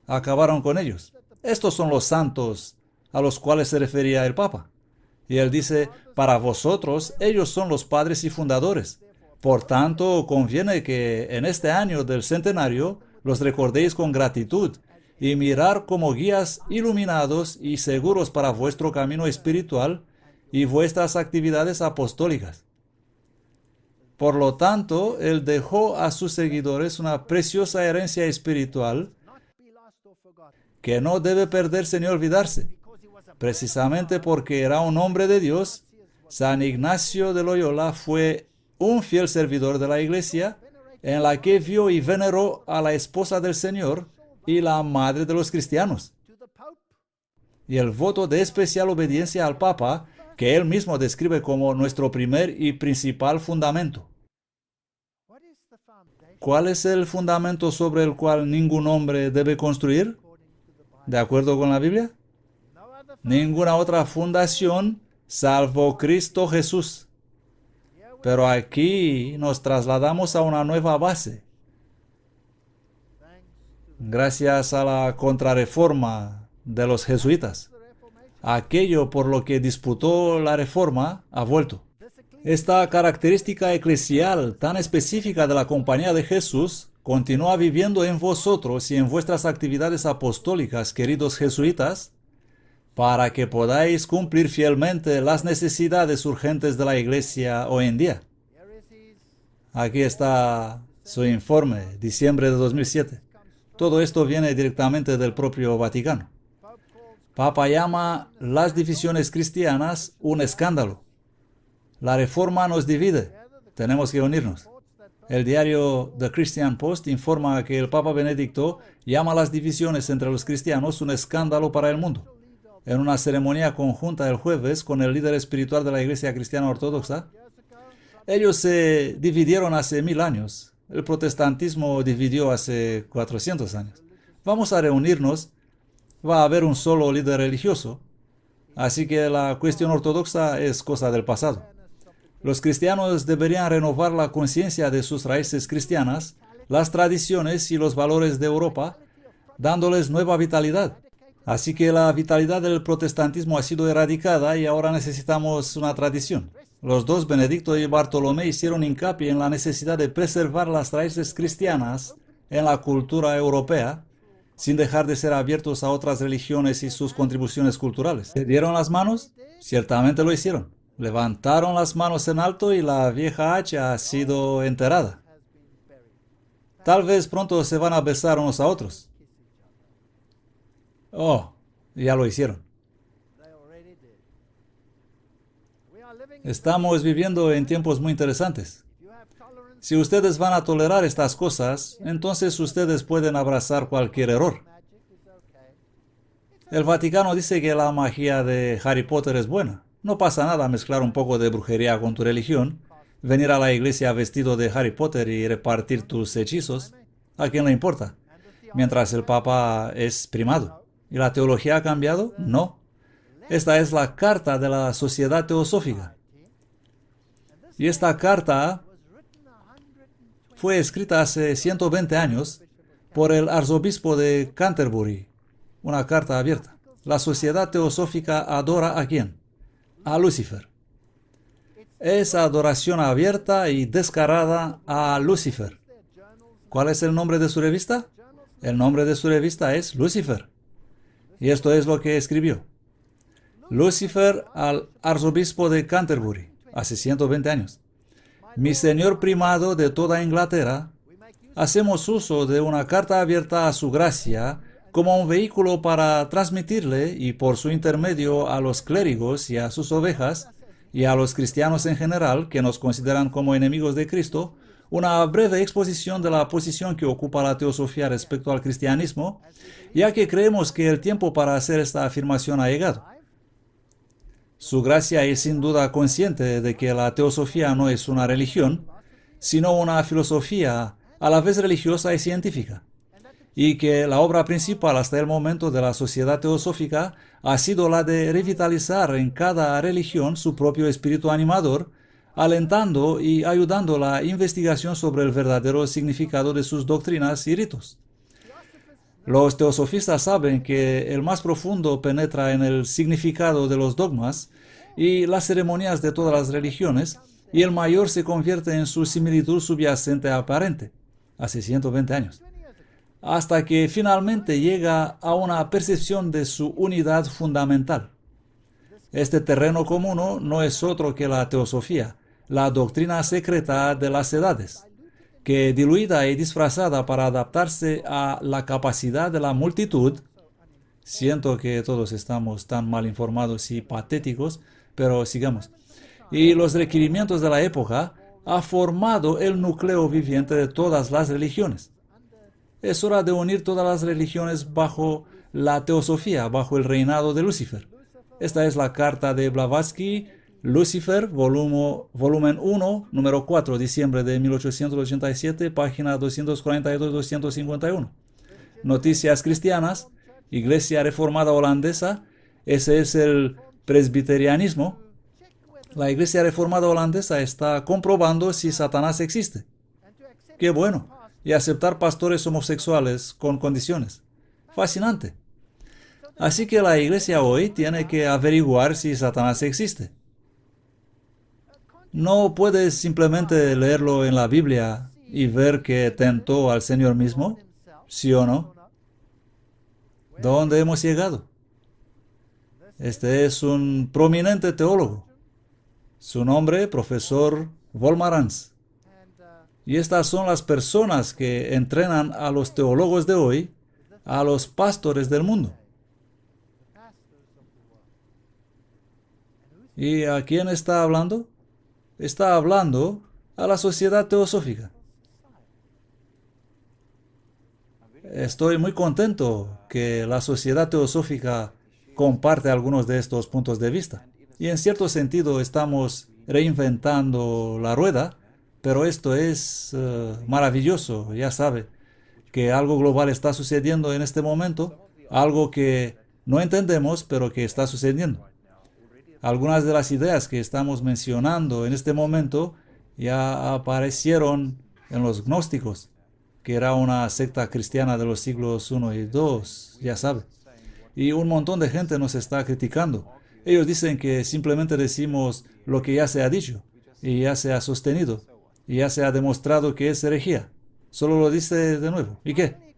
Acabaron con ellos. Estos son los santos a los cuales se refería el Papa. Y él dice: para vosotros, ellos son los padres y fundadores. Por tanto, conviene que en este año del centenario los recordéis con gratitud y mirar como guías iluminados y seguros para vuestro camino espiritual y vuestras actividades apostólicas. Por lo tanto, él dejó a sus seguidores una preciosa herencia espiritual que no debe perderse ni olvidarse. Precisamente porque era un hombre de Dios, San Ignacio de Loyola fue un fiel servidor de la Iglesia, en la que vio y veneró a la esposa del Señor y la madre de los cristianos. Y el voto de especial obediencia al Papa, que él mismo describe como nuestro primer y principal fundamento. ¿Cuál es el fundamento sobre el cual ningún hombre debe construir? ¿De acuerdo con la Biblia? Ninguna otra fundación salvo Cristo Jesús. Pero aquí nos trasladamos a una nueva base. Gracias a la contrarreforma de los jesuitas. Aquello por lo que disputó la reforma ha vuelto. Esta característica eclesial tan específica de la Compañía de Jesús continúa viviendo en vosotros y en vuestras actividades apostólicas, queridos jesuitas, para que podáis cumplir fielmente las necesidades urgentes de la Iglesia hoy en día. Aquí está su informe, diciembre de 2007. Todo esto viene directamente del propio Vaticano. Papa llama las divisiones cristianas un escándalo. La reforma nos divide. Tenemos que unirnos. El diario The Christian Post informa que el Papa Benedicto llama las divisiones entre los cristianos un escándalo para el mundo. En una ceremonia conjunta el jueves con el líder espiritual de la Iglesia Cristiana Ortodoxa, ellos se dividieron hace 1000 años. El protestantismo dividió hace 400 años. Vamos a reunirnos va a haber un solo líder religioso. Así que la cuestión ortodoxa es cosa del pasado. Los cristianos deberían renovar la conciencia de sus raíces cristianas, las tradiciones y los valores de Europa, dándoles nueva vitalidad. Así que la vitalidad del protestantismo ha sido erradicada y ahora necesitamos una tradición. Los dos, Benedicto y Bartolomé, hicieron hincapié en la necesidad de preservar las raíces cristianas en la cultura europea, sin dejar de ser abiertos a otras religiones y sus contribuciones culturales. ¿Se dieron las manos? Ciertamente lo hicieron. Levantaron las manos en alto y la vieja hacha ha sido enterrada. Tal vez pronto se van a besar unos a otros. Oh, ya lo hicieron. Estamos viviendo en tiempos muy interesantes. Si ustedes van a tolerar estas cosas, entonces ustedes pueden abrazar cualquier error. El Vaticano dice que la magia de Harry Potter es buena. No pasa nada mezclar un poco de brujería con tu religión, venir a la iglesia vestido de Harry Potter y repartir tus hechizos. ¿A quién le importa? Mientras el Papa es primado. ¿Y la teología ha cambiado? No. Esta es la carta de la Sociedad Teosófica. Y esta carta fue escrita hace 120 años por el arzobispo de Canterbury. Una carta abierta. La Sociedad Teosófica adora ¿a quién? A Lucifer. Es adoración abierta y descarada a Lucifer. ¿Cuál es el nombre de su revista? El nombre de su revista es Lucifer. Y esto es lo que escribió. Lucifer al arzobispo de Canterbury, hace 120 años. Mi señor primado de toda Inglaterra, hacemos uso de una carta abierta a su gracia como un vehículo para transmitirle y por su intermedio a los clérigos y a sus ovejas y a los cristianos en general que nos consideran como enemigos de Cristo, una breve exposición de la posición que ocupa la teosofía respecto al cristianismo, ya que creemos que el tiempo para hacer esta afirmación ha llegado. Su gracia es sin duda consciente de que la teosofía no es una religión, sino una filosofía a la vez religiosa y científica, y que la obra principal hasta el momento de la Sociedad Teosófica ha sido la de revitalizar en cada religión su propio espíritu animador, alentando y ayudando la investigación sobre el verdadero significado de sus doctrinas y ritos. Los teosofistas saben que el más profundo penetra en el significado de los dogmas y las ceremonias de todas las religiones, y el mayor se convierte en su similitud subyacente aparente, hace 120 años, hasta que finalmente llega a una percepción de su unidad fundamental. Este terreno común no es otro que la teosofía, la doctrina secreta de las edades, que diluida y disfrazada para adaptarse a la capacidad de la multitud. Siento que todos estamos tan mal informados y patéticos, pero sigamos. Y los requerimientos de la época ha formado el núcleo viviente de todas las religiones. Es hora de unir todas las religiones bajo la teosofía, bajo el reinado de Lucifer. Esta es la carta de Blavatsky, Lucifer, volumen 1, número 4, diciembre de 1887, página 242-251. Noticias cristianas, Iglesia Reformada Holandesa, ese es el presbiterianismo. La Iglesia Reformada Holandesa está comprobando si Satanás existe. ¡Qué bueno! Y aceptar pastores homosexuales con condiciones. Fascinante. Así que la Iglesia hoy tiene que averiguar si Satanás existe. No puedes simplemente leerlo en la Biblia y ver que tentó al Señor mismo, ¿sí o no? ¿Dónde hemos llegado? Este es un prominente teólogo. Su nombre, profesor Volmarans. Y estas son las personas que entrenan a los teólogos de hoy, a los pastores del mundo. ¿Y a quién está hablando? Está hablando a la Sociedad Teosófica. Estoy muy contento que la Sociedad Teosófica comparte algunos de estos puntos de vista. Y en cierto sentido estamos reinventando la rueda, pero esto es maravilloso. Ya sabe que algo global está sucediendo en este momento. algo que no entendemos, pero que está sucediendo. Algunas de las ideas que estamos mencionando en este momento ya aparecieron en los gnósticos, que era una secta cristiana de los siglos I y II, ya sabe. Y un montón de gente nos está criticando. Ellos dicen que simplemente decimos lo que ya se ha dicho, y ya se ha sostenido, y ya se ha demostrado que es herejía. Solo lo dice de nuevo. ¿Y qué?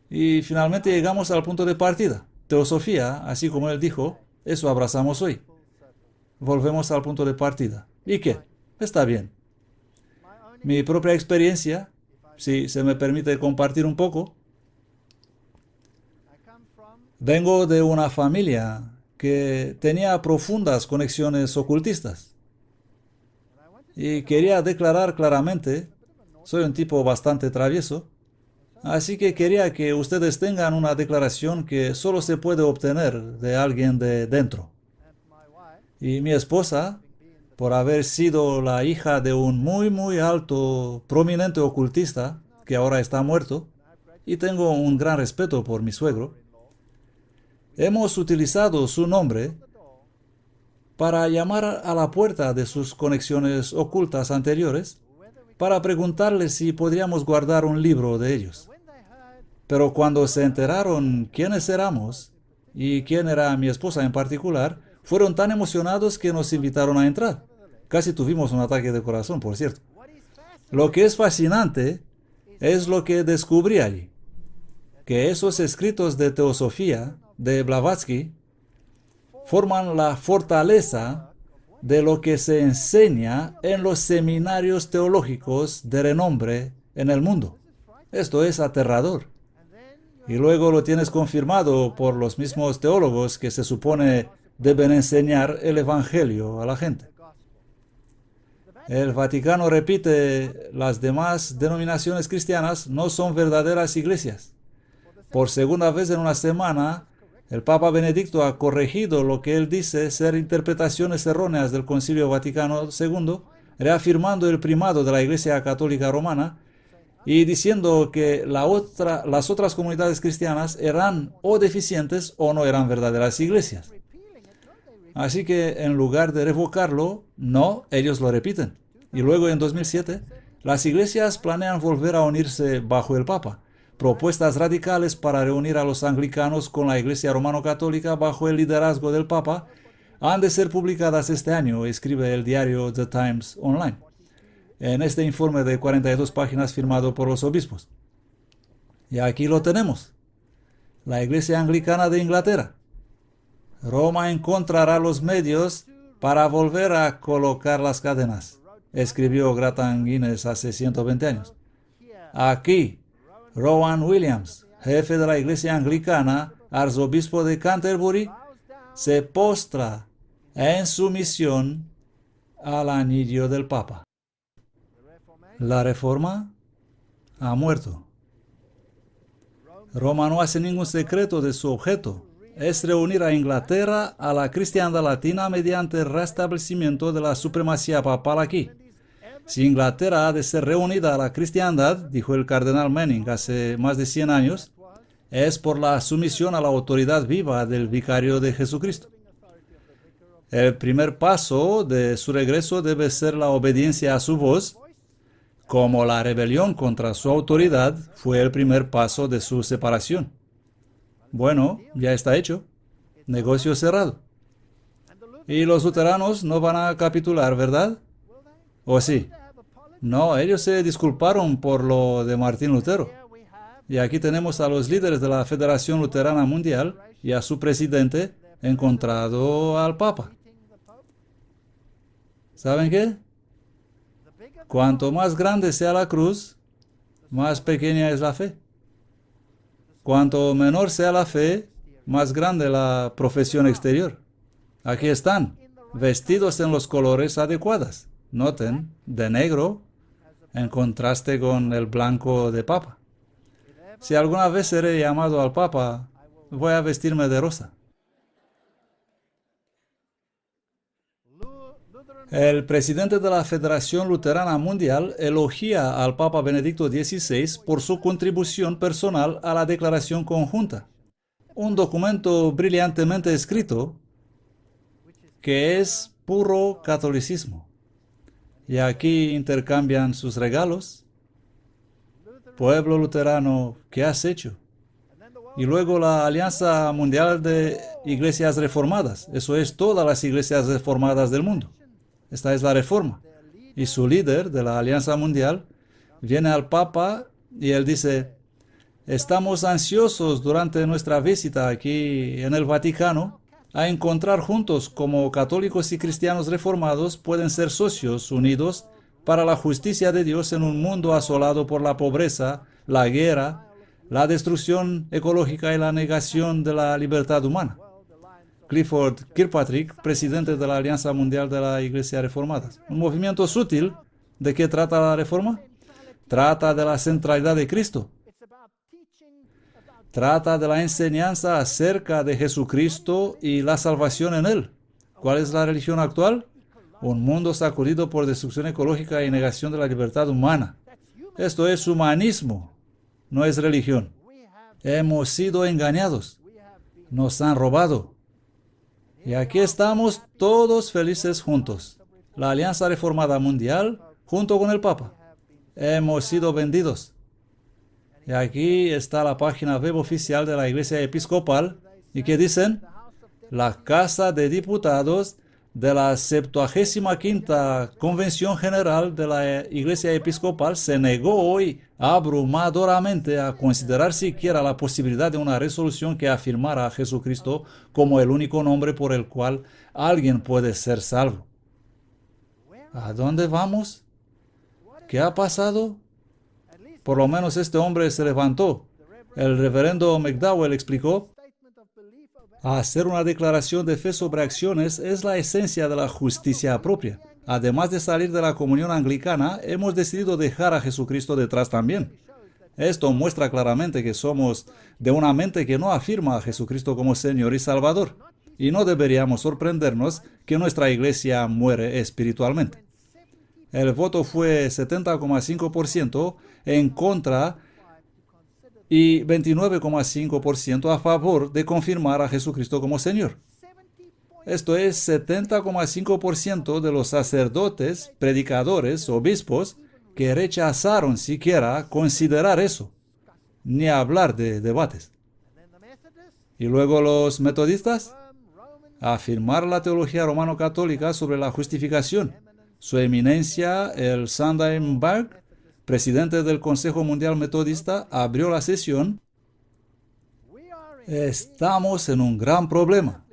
Y finalmente llegamos al punto de partida. Teosofía, así como él dijo, eso abrazamos hoy. Volvemos al punto de partida. ¿Y qué? Está bien. Mi propia experiencia, si se me permite compartir un poco, vengo de una familia que tenía profundas conexiones ocultistas. Y quería declarar claramente, soy un tipo bastante travieso, así que quería que ustedes tengan una declaración que solo se puede obtener de alguien de dentro. Y mi esposa, por haber sido la hija de un muy alto, prominente ocultista, que ahora está muerto, y tengo un gran respeto por mi suegro, hemos utilizado su nombre para llamar a la puerta de sus conexiones ocultas anteriores para preguntarles si podríamos guardar un libro de ellos. Pero cuando se enteraron quiénes éramos y quién era mi esposa en particular, fueron tan emocionados que nos invitaron a entrar. Casi tuvimos un ataque de corazón, por cierto. Lo que es fascinante es lo que descubrí allí, que esos escritos de teosofía de Blavatsky forman la fortaleza de lo que se enseña en los seminarios teológicos de renombre en el mundo. Esto es aterrador. Y luego lo tienes confirmado por los mismos teólogos que se supone deben enseñar el Evangelio a la gente. El Vaticano repite, las demás denominaciones cristianas no son verdaderas iglesias. Por segunda vez en una semana, el Papa Benedicto ha corregido lo que él dice ser interpretaciones erróneas del Concilio Vaticano II, reafirmando el primado de la Iglesia Católica Romana y diciendo que las otras comunidades cristianas eran o deficientes o no eran verdaderas iglesias. Así que en lugar de revocarlo, no, ellos lo repiten. Y luego en 2007, las iglesias planean volver a unirse bajo el Papa. Propuestas radicales para reunir a los anglicanos con la Iglesia Romano-Católica bajo el liderazgo del Papa han de ser publicadas este año, escribe el diario The Times Online, en este informe de 42 páginas firmado por los obispos. Y aquí lo tenemos. La Iglesia Anglicana de Inglaterra. Roma encontrará los medios para volver a colocar las cadenas, escribió Gratan Guinness hace 120 años. Aquí, Rowan Williams, jefe de la Iglesia Anglicana, arzobispo de Canterbury, se postra en sumisión al anillo del Papa. La Reforma ha muerto. Roma no hace ningún secreto de su objeto. Es reunir a Inglaterra a la cristiandad latina mediante el restablecimiento de la supremacía papal aquí. Si Inglaterra ha de ser reunida a la cristiandad, dijo el cardenal Manning hace más de 100 años, es por la sumisión a la autoridad viva del vicario de Jesucristo. El primer paso de su regreso debe ser la obediencia a su voz, como la rebelión contra su autoridad fue el primer paso de su separación. Bueno, ya está hecho. Negocio cerrado. Y los luteranos no van a capitular, ¿verdad? ¿O sí? No, ellos se disculparon por lo de Martín Lutero. Y aquí tenemos a los líderes de la Federación Luterana Mundial y a su presidente encontrado al Papa. ¿Saben qué? Cuanto más grande sea la cruz, más pequeña es la fe. Cuanto menor sea la fe, más grande la profesión exterior. Aquí están, vestidos en los colores adecuados. Noten, de negro, en contraste con el blanco de Papa. Si alguna vez seré llamado al Papa, voy a vestirme de rosa. El presidente de la Federación Luterana Mundial elogia al Papa Benedicto XVI por su contribución personal a la declaración conjunta. un documento brillantemente escrito que es puro catolicismo. Y aquí intercambian sus regalos. Pueblo luterano, ¿qué has hecho? Y luego la Alianza Mundial de Iglesias Reformadas. Eso es todas las iglesias reformadas del mundo. Esta es la reforma. Y su líder de la Alianza Mundial viene al Papa y él dice: estamos ansiosos durante nuestra visita aquí en el Vaticano a encontrar juntos cómo católicos y cristianos reformados pueden ser socios unidos para la justicia de Dios en un mundo asolado por la pobreza, la guerra, la destrucción ecológica y la negación de la libertad humana. Clifford Kirkpatrick, presidente de la Alianza Mundial de la Iglesia Reformada. Un movimiento sutil. ¿De qué trata la reforma? Trata de la centralidad de Cristo. Trata de la enseñanza acerca de Jesucristo y la salvación en Él. ¿Cuál es la religión actual? Un mundo sacudido por destrucción ecológica y negación de la libertad humana. Esto es humanismo, no es religión. Hemos sido engañados. Nos han robado. Y aquí estamos todos felices juntos. La Alianza Reformada Mundial junto con el Papa. Hemos sido vendidos. Y aquí está la página web oficial de la Iglesia Episcopal. ¿Y qué dicen? La Casa de Diputados de la 75ª Convención General de la Iglesia Episcopal se negó hoy abrumadoramente a considerar siquiera la posibilidad de una resolución que afirmara a Jesucristo como el único nombre por el cual alguien puede ser salvo. ¿A dónde vamos? ¿Qué ha pasado? Por lo menos este hombre se levantó. El reverendo McDowell explicó: hacer una declaración de fe sobre acciones es la esencia de la justicia propia. Además de salir de la comunión anglicana, hemos decidido dejar a Jesucristo detrás también. Esto muestra claramente que somos de una mente que no afirma a Jesucristo como Señor y Salvador. Y no deberíamos sorprendernos que nuestra iglesia muere espiritualmente. El voto fue 70,5% en contra y 29,5% a favor de confirmar a Jesucristo como Señor. Esto es 70,5% de los sacerdotes, predicadores, obispos, que rechazaron siquiera considerar eso, ni hablar de debates. Y luego los metodistas, afirmar la teología romano-católica sobre la justificación. Su eminencia, el Sandberg, presidente del Consejo Mundial Metodista, abrió la sesión. Estamos en un gran problema.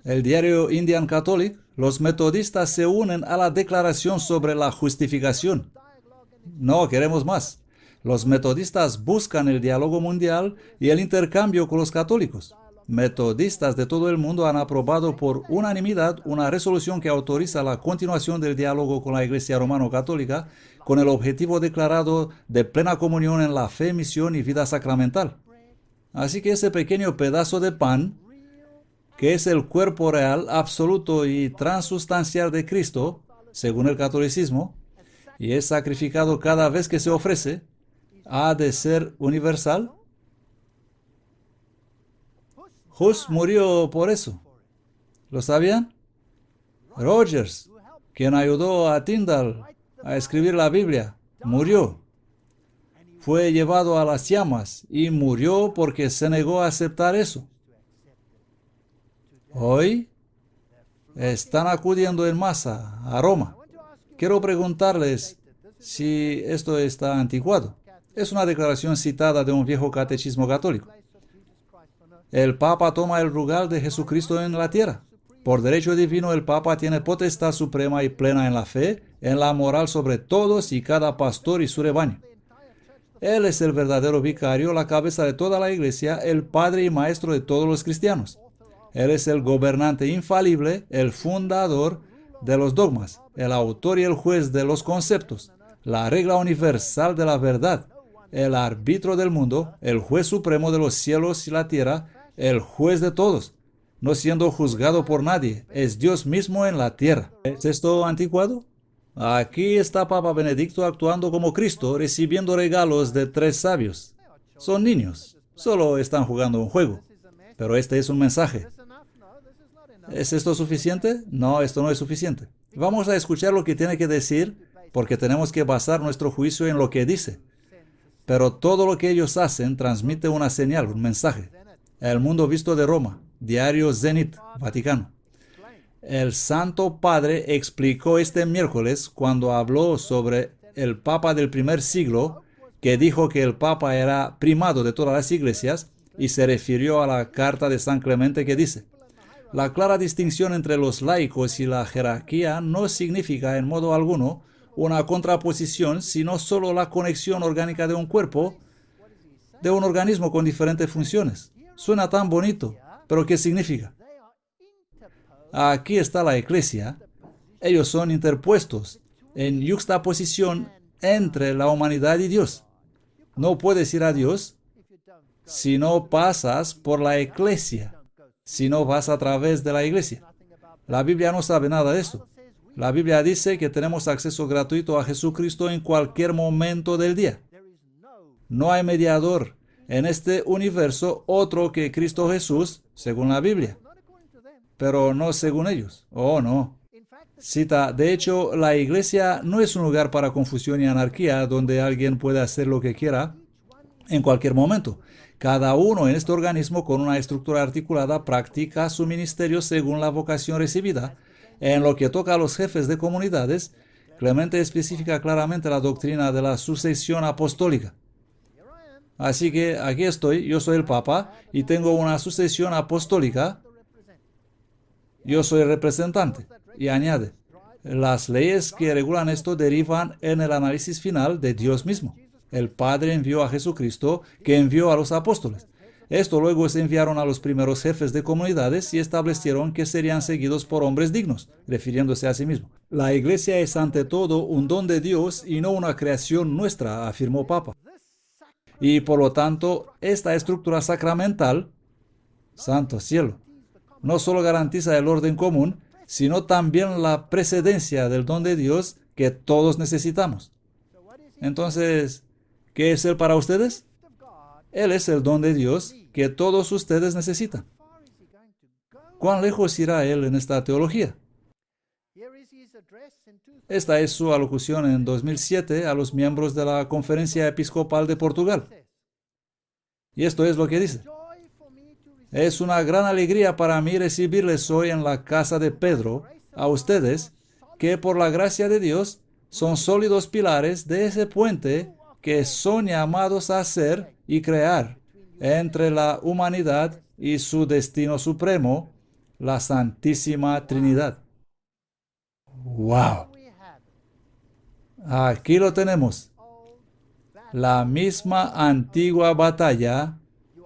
El diario Indian Catholic, los metodistas se unen a la declaración sobre la justificación. No queremos más. Los metodistas buscan el diálogo mundial y el intercambio con los católicos. Metodistas de todo el mundo han aprobado por unanimidad una resolución que autoriza la continuación del diálogo con la Iglesia Romano-Católica con el objetivo declarado de plena comunión en la fe, misión y vida sacramental. Así que ese pequeño pedazo de pan, que es el cuerpo real, absoluto y transustancial de Cristo, según el catolicismo, y es sacrificado cada vez que se ofrece, ¿ha de ser universal? Hus murió por eso. ¿Lo sabían? Rogers, quien ayudó a Tyndale a escribir la Biblia, murió. Fue llevado a las llamas y murió porque se negó a aceptar eso. Hoy están acudiendo en masa a Roma. Quiero preguntarles si esto está anticuado. Es una declaración citada de un viejo catecismo católico. El Papa toma el lugar de Jesucristo en la tierra. Por derecho divino, el Papa tiene potestad suprema y plena en la fe, en la moral sobre todos y cada pastor y su rebaño. Él es el verdadero vicario, la cabeza de toda la iglesia, el padre y maestro de todos los cristianos. Él es el gobernante infalible, el fundador de los dogmas, el autor y el juez de los conceptos, la regla universal de la verdad, el árbitro del mundo, el juez supremo de los cielos y la tierra, el juez de todos, no siendo juzgado por nadie, es Dios mismo en la tierra. ¿Es esto anticuado? Aquí está Papa Benedicto actuando como Cristo, recibiendo regalos de 3 sabios. Son niños, solo están jugando un juego. Pero este es un mensaje. ¿Es esto suficiente? No, esto no es suficiente. Vamos a escuchar lo que tiene que decir, porque tenemos que basar nuestro juicio en lo que dice. Pero todo lo que ellos hacen transmite una señal, un mensaje. El Mundo Visto de Roma, Diario Zenit, Vaticano. El Santo Padre explicó este miércoles cuando habló sobre el Papa del primer siglo, que dijo que el Papa era primado de todas las iglesias, y se refirió a la carta de San Clemente que dice: la clara distinción entre los laicos y la jerarquía no significa en modo alguno una contraposición, sino solo la conexión orgánica de un cuerpo, de un organismo con diferentes funciones. Suena tan bonito, pero ¿qué significa? Aquí está la iglesia. Ellos son interpuestos en yuxtaposición entre la humanidad y Dios. No puedes ir a Dios si no pasas por la iglesia, si no vas a través de la iglesia. La Biblia no sabe nada de esto. La Biblia dice que tenemos acceso gratuito a Jesucristo en cualquier momento del día. No hay mediador en este universo otro que Cristo Jesús, según la Biblia. Pero no según ellos. Oh, no. Cita: de hecho, la iglesia no es un lugar para confusión y anarquía donde alguien puede hacer lo que quiera en cualquier momento. Cada uno en este organismo con una estructura articulada practica su ministerio según la vocación recibida. En lo que toca a los jefes de comunidades, Clemente especifica claramente la doctrina de la sucesión apostólica. Así que aquí estoy, yo soy el Papa y tengo una sucesión apostólica. Yo soy representante. Y añade: las leyes que regulan esto derivan en el análisis final de Dios mismo. El Padre envió a Jesucristo, que envió a los apóstoles. Esto luego se enviaron a los primeros jefes de comunidades y establecieron que serían seguidos por hombres dignos, refiriéndose a sí mismo. La iglesia es ante todo un don de Dios y no una creación nuestra, afirmó Papa. Y por lo tanto, esta estructura sacramental, santo cielo, no solo garantiza el orden común, sino también la precedencia del don de Dios que todos necesitamos. Entonces, ¿qué es Él para ustedes? Él es el don de Dios que todos ustedes necesitan. ¿Cuán lejos irá Él en esta teología? Esta es su alocución en 2007 a los miembros de la Conferencia Episcopal de Portugal. Y esto es lo que dice: es una gran alegría para mí recibirles hoy en la casa de Pedro, a ustedes, que por la gracia de Dios son sólidos pilares de ese puente que son llamados a hacer y crear entre la humanidad y su destino supremo, la Santísima Trinidad. ¡Wow! Aquí lo tenemos. La misma antigua batalla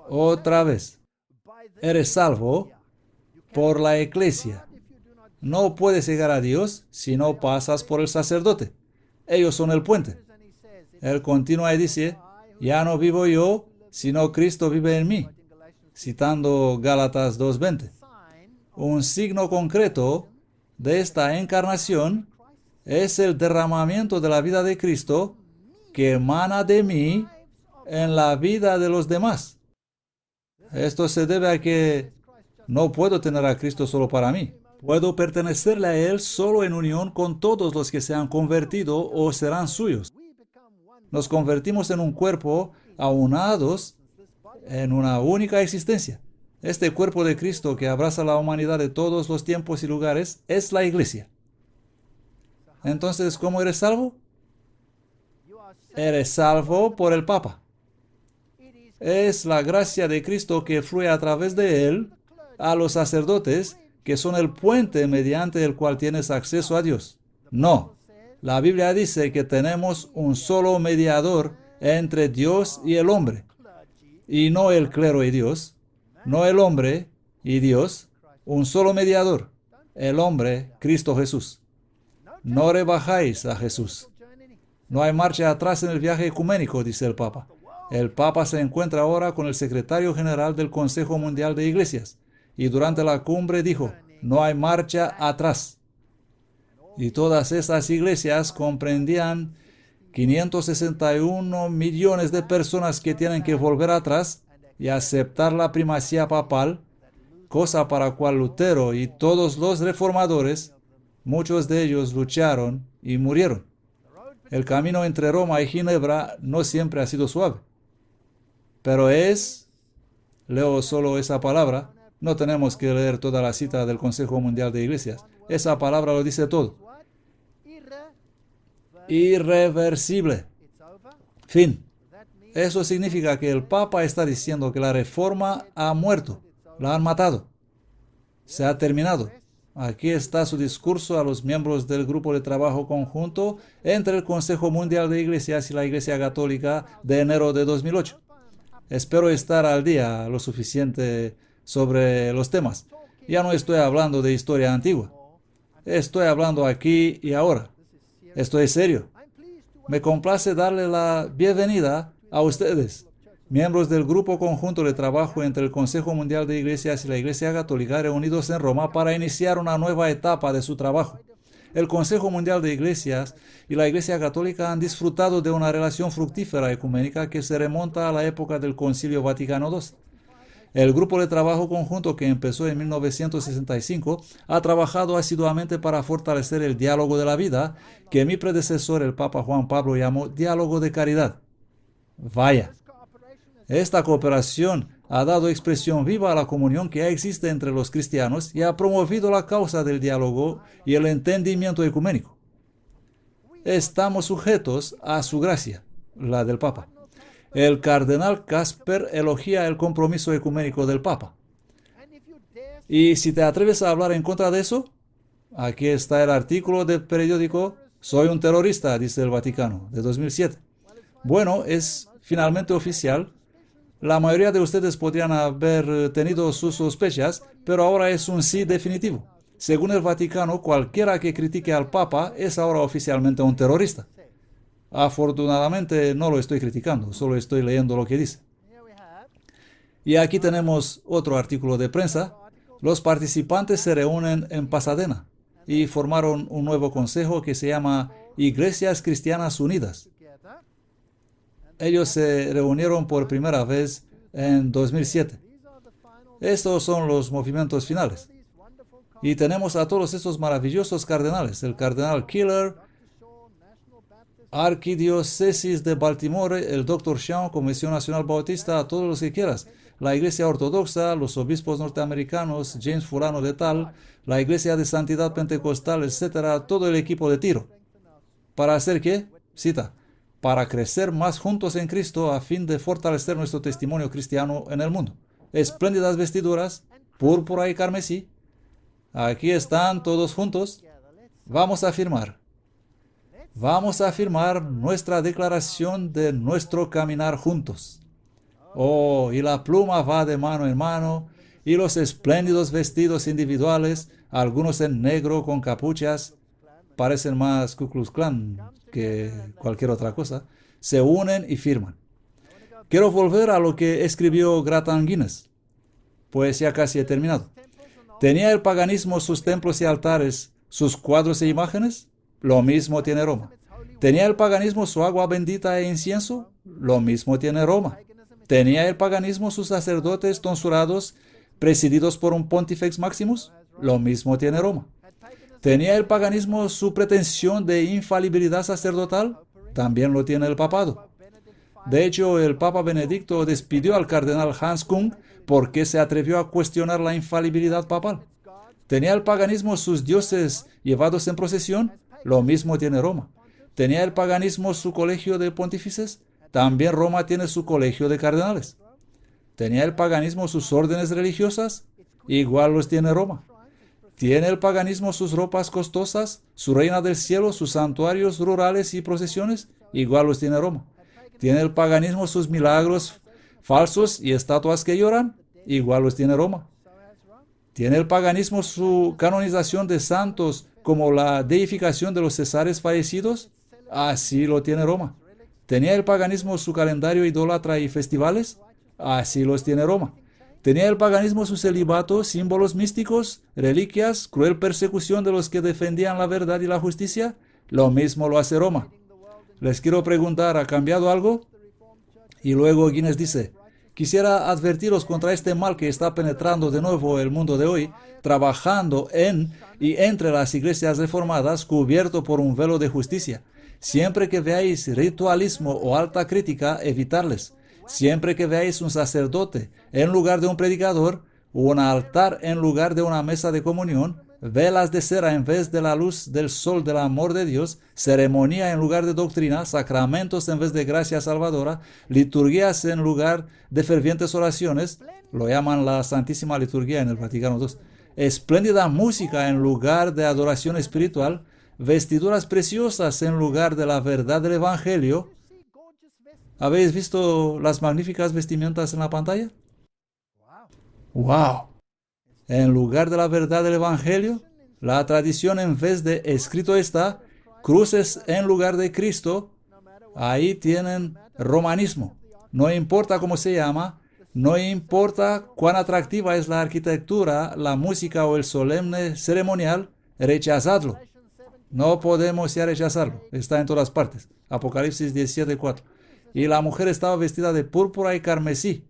otra vez. Eres salvo por la iglesia. No puedes llegar a Dios si no pasas por el sacerdote. Ellos son el puente. Él continúa y dice: ya no vivo yo, sino Cristo vive en mí, citando Gálatas 2:20. Un signo concreto de esta encarnación es el derramamiento de la vida de Cristo que emana de mí en la vida de los demás. Esto se debe a que no puedo tener a Cristo solo para mí. Puedo pertenecerle a Él solo en unión con todos los que se han convertido o serán suyos. Nos convertimos en un cuerpo aunados en una única existencia. Este cuerpo de Cristo que abraza la humanidad de todos los tiempos y lugares es la iglesia. Entonces, ¿cómo eres salvo? Eres salvo por el Papa. Es la gracia de Cristo que fluye a través de Él a los sacerdotes, que son el puente mediante el cual tienes acceso a Dios. No. La Biblia dice que tenemos un solo mediador entre Dios y el hombre. Y no el clero y Dios, no el hombre y Dios, un solo mediador, el hombre, Cristo Jesús. No rebajáis a Jesús. No hay marcha atrás en el viaje ecuménico, dice el Papa. El Papa se encuentra ahora con el secretario general del Consejo Mundial de Iglesias, y durante la cumbre dijo: no hay marcha atrás. Y todas esas iglesias comprendían 561 millones de personas que tienen que volver atrás y aceptar la primacía papal, cosa para la cual Lutero y todos los reformadores, muchos de ellos lucharon y murieron. El camino entre Roma y Ginebra no siempre ha sido suave, pero leo solo esa palabra, no tenemos que leer toda la cita del Consejo Mundial de Iglesias, esa palabra lo dice todo. Irreversible. Fin. Eso significa que el Papa está diciendo que la reforma ha muerto, la han matado, se ha terminado. Aquí está su discurso a los miembros del grupo de trabajo conjunto entre el Consejo Mundial de Iglesias y la Iglesia Católica de enero de 2008. Espero estar al día lo suficiente sobre los temas. Ya no estoy hablando de historia antigua. Estoy hablando aquí y ahora. Estoy serio. Me complace darle la bienvenida a ustedes, miembros del grupo conjunto de trabajo entre el Consejo Mundial de Iglesias y la Iglesia Católica reunidos en Roma para iniciar una nueva etapa de su trabajo. El Consejo Mundial de Iglesias y la Iglesia Católica han disfrutado de una relación fructífera ecuménica que se remonta a la época del Concilio Vaticano II. El grupo de trabajo conjunto que empezó en 1965 ha trabajado asiduamente para fortalecer el diálogo de la vida, que mi predecesor, el Papa Juan Pablo, llamó diálogo de caridad. Vaya, esta cooperación ha dado expresión viva a la comunión que existe entre los cristianos y ha promovido la causa del diálogo y el entendimiento ecuménico. Estamos sujetos a su gracia, la del Papa. El cardenal Casper elogia el compromiso ecuménico del Papa. Y si te atreves a hablar en contra de eso, aquí está el artículo del periódico Soy un terrorista, dice el Vaticano, de 2007. Bueno, es finalmente oficial. La mayoría de ustedes podrían haber tenido sus sospechas, pero ahora es un sí definitivo. Según el Vaticano, cualquiera que critique al Papa es ahora oficialmente un terrorista. Afortunadamente no lo estoy criticando, solo estoy leyendo lo que dice. Y aquí tenemos otro artículo de prensa. Los participantes se reúnen en Pasadena y formaron un nuevo consejo que se llama Iglesias Cristianas Unidas. Ellos se reunieron por primera vez en 2007. Estos son los movimientos finales. Y tenemos a todos estos maravillosos cardenales. El cardenal Keeler, Arquidiócesis de Baltimore, el Dr. Shaw, Comisión Nacional Bautista, a todos los que quieras. La Iglesia Ortodoxa, los obispos norteamericanos, James Fulano de Tal, la Iglesia de Santidad Pentecostal, etc. Todo el equipo de Tiro. ¿Para hacer qué? Cita. Para crecer más juntos en Cristo a fin de fortalecer nuestro testimonio cristiano en el mundo. Espléndidas vestiduras, púrpura y carmesí. Aquí están todos juntos. Vamos a firmar. Vamos a firmar nuestra declaración de nuestro caminar juntos. Oh, y la pluma va de mano en mano, y los espléndidos vestidos individuales, algunos en negro con capuchas, parecen más Ku Klux Klan que cualquier otra cosa, se unen y firman. Quiero volver a lo que escribió Gratan Guinness, pues ya casi he terminado. ¿Tenía el paganismo sus templos y altares, sus cuadros e imágenes? Lo mismo tiene Roma. ¿Tenía el paganismo su agua bendita e incienso? Lo mismo tiene Roma. ¿Tenía el paganismo sus sacerdotes tonsurados, presididos por un Pontifex Maximus? Lo mismo tiene Roma. ¿Tenía el paganismo su pretensión de infalibilidad sacerdotal? También lo tiene el papado. De hecho, el Papa Benedicto despidió al cardenal Hans Kung porque se atrevió a cuestionar la infalibilidad papal. ¿Tenía el paganismo sus dioses llevados en procesión? Lo mismo tiene Roma. ¿Tenía el paganismo su colegio de pontífices? También Roma tiene su colegio de cardenales. ¿Tenía el paganismo sus órdenes religiosas? Igual los tiene Roma. ¿Tiene el paganismo sus ropas costosas, su reina del cielo, sus santuarios rurales y procesiones? Igual los tiene Roma. ¿Tiene el paganismo sus milagros falsos y estatuas que lloran? Igual los tiene Roma. ¿Tiene el paganismo su canonización de santos como la deificación de los cesares fallecidos? Así lo tiene Roma. ¿Tenía el paganismo su calendario idólatra y festivales? Así los tiene Roma. ¿Tenía el paganismo su celibato, símbolos místicos, reliquias, cruel persecución de los que defendían la verdad y la justicia? Lo mismo lo hace Roma. Les quiero preguntar, ¿ha cambiado algo? Y luego Guinness dice, Quisiera advertiros contra este mal que está penetrando de nuevo el mundo de hoy, trabajando en y entre las iglesias reformadas, cubierto por un velo de justicia. Siempre que veáis ritualismo o alta crítica, evitarles. Siempre que veáis un sacerdote en lugar de un predicador, un altar en lugar de una mesa de comunión, velas de cera en vez de la luz del sol del amor de Dios, ceremonia en lugar de doctrina, sacramentos en vez de gracia salvadora, liturgias en lugar de fervientes oraciones, lo llaman la Santísima Liturgia en el Vaticano II, espléndida música en lugar de adoración espiritual, vestiduras preciosas en lugar de la verdad del Evangelio. ¿Habéis visto las magníficas vestimentas en la pantalla? ¡Wow! En lugar de la verdad del Evangelio, la tradición en vez de escrito está, cruces en lugar de Cristo, ahí tienen romanismo. No importa cómo se llama, no importa cuán atractiva es la arquitectura, la música o el solemne ceremonial, rechazadlo. No podemos ya rechazarlo, está en todas partes. Apocalipsis 17:4. Y la mujer estaba vestida de púrpura y carmesí.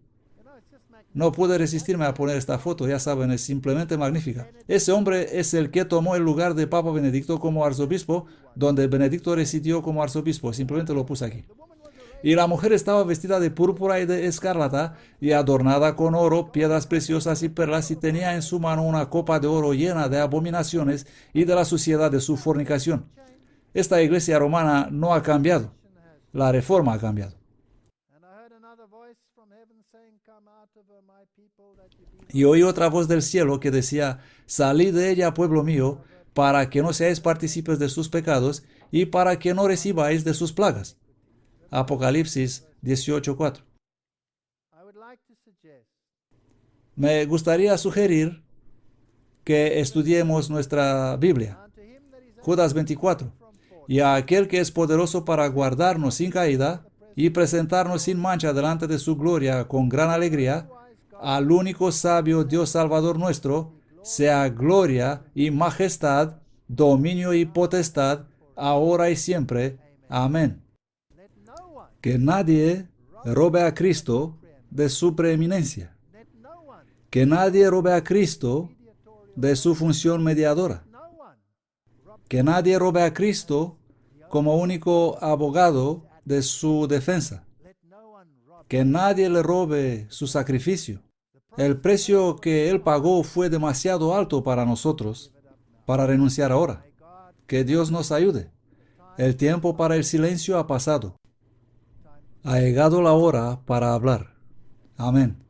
No pude resistirme a poner esta foto, ya saben, es simplemente magnífica. Ese hombre es el que tomó el lugar de Papa Benedicto como arzobispo, donde Benedicto residió como arzobispo. Simplemente lo puse aquí. Y la mujer estaba vestida de púrpura y de escarlata, y adornada con oro, piedras preciosas y perlas, y tenía en su mano una copa de oro llena de abominaciones y de la suciedad de su fornicación. Esta iglesia romana no ha cambiado. La reforma ha cambiado. Y oí otra voz del cielo que decía, salid de ella, pueblo mío, para que no seáis partícipes de sus pecados y para que no recibáis de sus plagas. Apocalipsis 18:4. Me gustaría sugerir que estudiemos nuestra Biblia. Judas 24. Y a aquel que es poderoso para guardarnos sin caída y presentarnos sin mancha delante de su gloria con gran alegría, al único sabio Dios Salvador nuestro, sea gloria y majestad, dominio y potestad, ahora y siempre. Amén. Que nadie robe a Cristo de su preeminencia. Que nadie robe a Cristo de su función mediadora. Que nadie robe a Cristo como único abogado de su defensa. Que nadie le robe su sacrificio. El precio que Él pagó fue demasiado alto para nosotros, para renunciar ahora. Que Dios nos ayude. El tiempo para el silencio ha pasado. Ha llegado la hora para hablar. Amén.